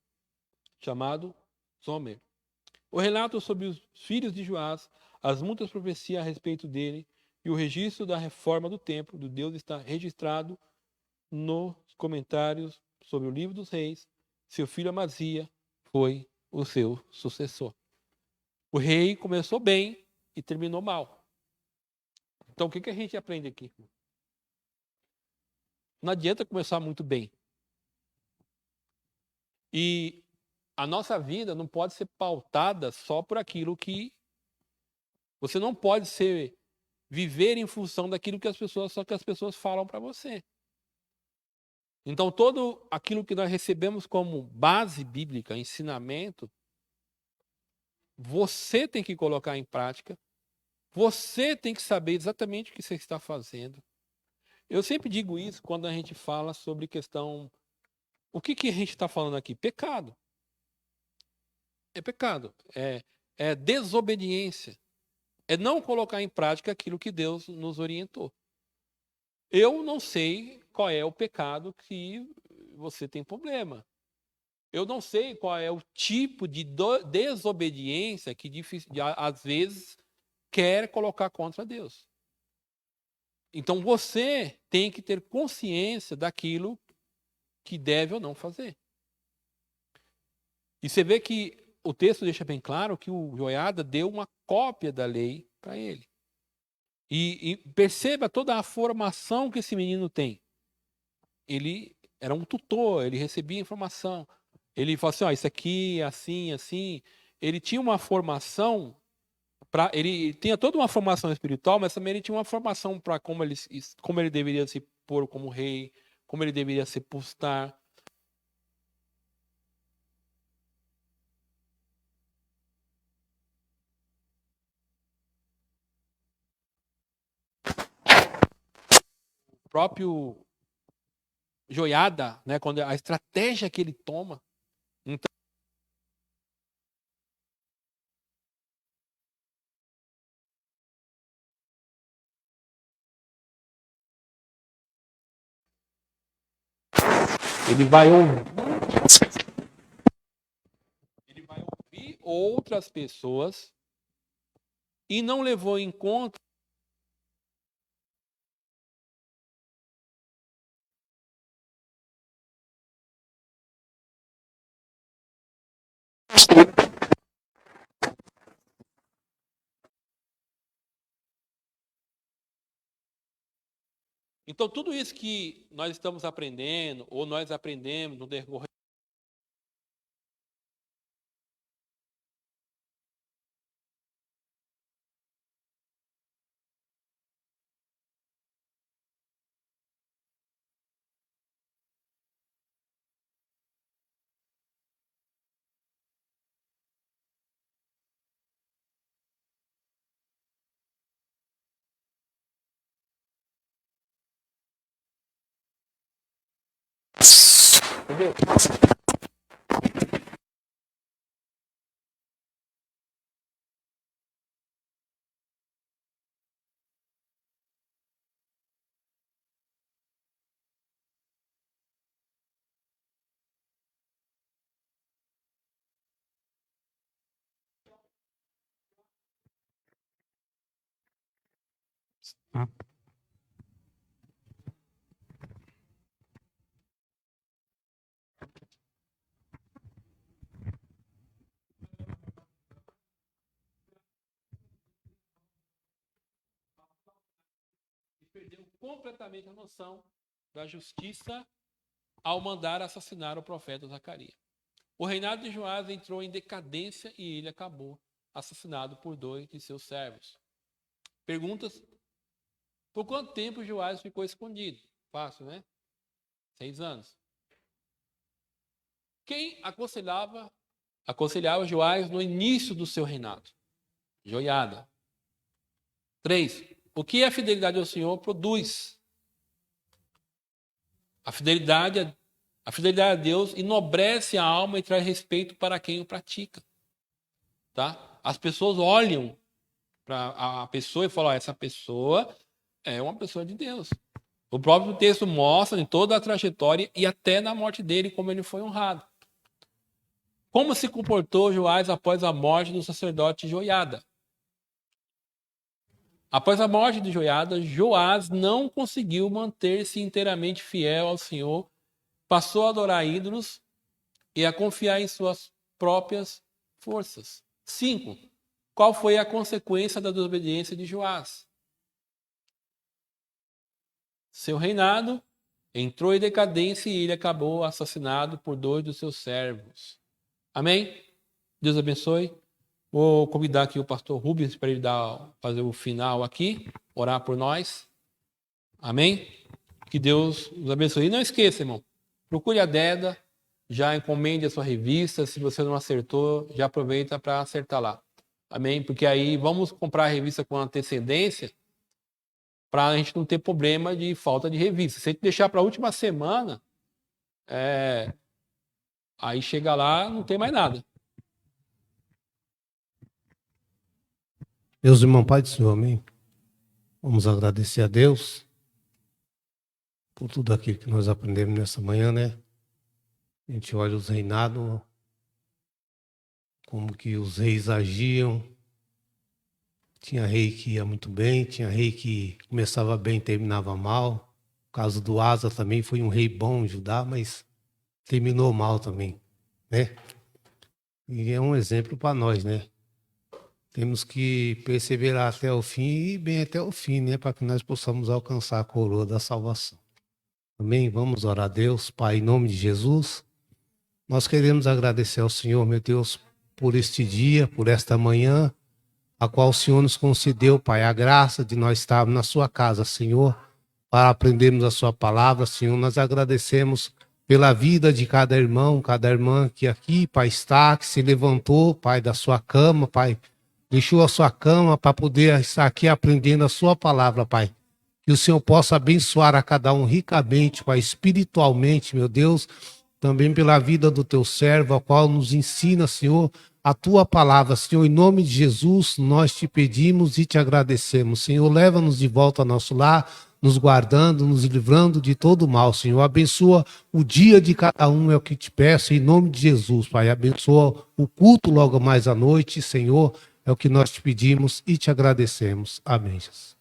[SPEAKER 1] chamado Zomer. O relato sobre os filhos de Joás, as muitas profecias a respeito dele e o registro da reforma do templo de Deus está registrado nos comentários sobre o livro dos reis. Seu filho Amazia foi o seu sucessor. O rei começou bem e terminou mal. Então, o que a gente aprende aqui? Não adianta começar muito bem. E a nossa vida não pode ser pautada só por aquilo que... Você não pode viver em função daquilo que as pessoas falam para você. Então, todo aquilo que nós recebemos como base bíblica, ensinamento, você tem que colocar em prática. Você tem que saber exatamente o que você está fazendo. Eu sempre digo isso quando a gente fala sobre questão... O que a gente está falando aqui? Pecado. É pecado. É desobediência. É não colocar em prática aquilo que Deus nos orientou. Eu não sei qual é o pecado que você tem problema. Eu não sei qual é o tipo de desobediência que às vezes quer colocar contra Deus. Então você tem que ter consciência daquilo que deve ou não fazer. E você vê que o texto deixa bem claro que o Joiada deu uma cópia da lei para ele. E perceba toda a formação que esse menino tem. Ele era um tutor, ele recebia informação. Ele falou assim, isso aqui é assim, assim. Ele tinha uma formação, ele tinha toda uma formação espiritual, mas também ele tinha uma formação para como ele deveria se pôr como rei, como ele deveria se postar. O próprio Joiada, né, quando a estratégia que ele toma. Então, ele vai ouvir outras pessoas e não levou em conta Então, tudo isso que nós estamos aprendendo, ou nós aprendemos no decorrer entendeu? Perdeu completamente a noção da justiça ao mandar assassinar o profeta Zacarias. O reinado de Joás entrou em decadência e ele acabou assassinado por 2 de seus servos. Perguntas: por quanto tempo Joás ficou escondido? Fácil, né? 6 anos. Quem aconselhava Joás no início do seu reinado? Joiada. 3. O que a fidelidade ao Senhor produz? A fidelidade a Deus enobrece a alma e traz respeito para quem o pratica. Tá? As pessoas olham para a pessoa e falar: essa pessoa é uma pessoa de Deus. O próprio texto mostra em toda a trajetória e até na morte dele como ele foi honrado. Como se comportou Joás após a morte do sacerdote Joiada? Após a morte de Joiada, Joás não conseguiu manter-se inteiramente fiel ao Senhor, passou a adorar ídolos e a confiar em suas próprias forças. 5. Qual foi a consequência da desobediência de Joás? Seu reinado entrou em decadência e ele acabou assassinado por 2 dos seus servos. Amém? Deus abençoe. Vou convidar aqui o pastor Rubens para ele fazer o final aqui, orar por nós. Amém? Que Deus nos abençoe. E não esqueça, irmão, procure a Deda, já encomende a sua revista. Se você não acertou, já aproveita para acertar lá. Amém? Porque aí vamos comprar a revista com antecedência para a gente não ter problema de falta de revista. Se a gente deixar para a última semana, aí chega lá, não tem mais nada.
[SPEAKER 2] Meus irmãos, Pai do Senhor, amém? Vamos agradecer a Deus por tudo aquilo que nós aprendemos nessa manhã, né? A gente olha os reinados, como que os reis agiam. Tinha rei que ia muito bem, tinha rei que começava bem e terminava mal. O caso do Asa também foi um rei bom em Judá, mas terminou mal também, né? E é um exemplo para nós, né? Temos que perseverar até o fim e bem até o fim, né? Para que nós possamos alcançar a coroa da salvação. Amém? Vamos orar a Deus, Pai, em nome de Jesus. Nós queremos agradecer ao Senhor, meu Deus, por este dia, por esta manhã, a qual o Senhor nos concedeu, Pai, a graça de nós estarmos na sua casa, Senhor, para aprendermos a sua palavra, Senhor. Nós agradecemos pela vida de cada irmão, cada irmã que aqui, Pai, está, que se levantou, Pai, da sua cama, Pai, deixou a sua cama para poder estar aqui aprendendo a sua palavra, Pai. Que o Senhor possa abençoar a cada um ricamente, Pai, espiritualmente, meu Deus, também pela vida do teu servo, a qual nos ensina, Senhor, a tua palavra. Senhor, em nome de Jesus, nós te pedimos e te agradecemos. Senhor, leva-nos de volta ao nosso lar, nos guardando, nos livrando de todo mal, Senhor. Abençoa o dia de cada um, é o que te peço, em nome de Jesus, Pai. Abençoa o culto logo mais à noite, Senhor. É o que nós te pedimos e te agradecemos. Amém, Jesus.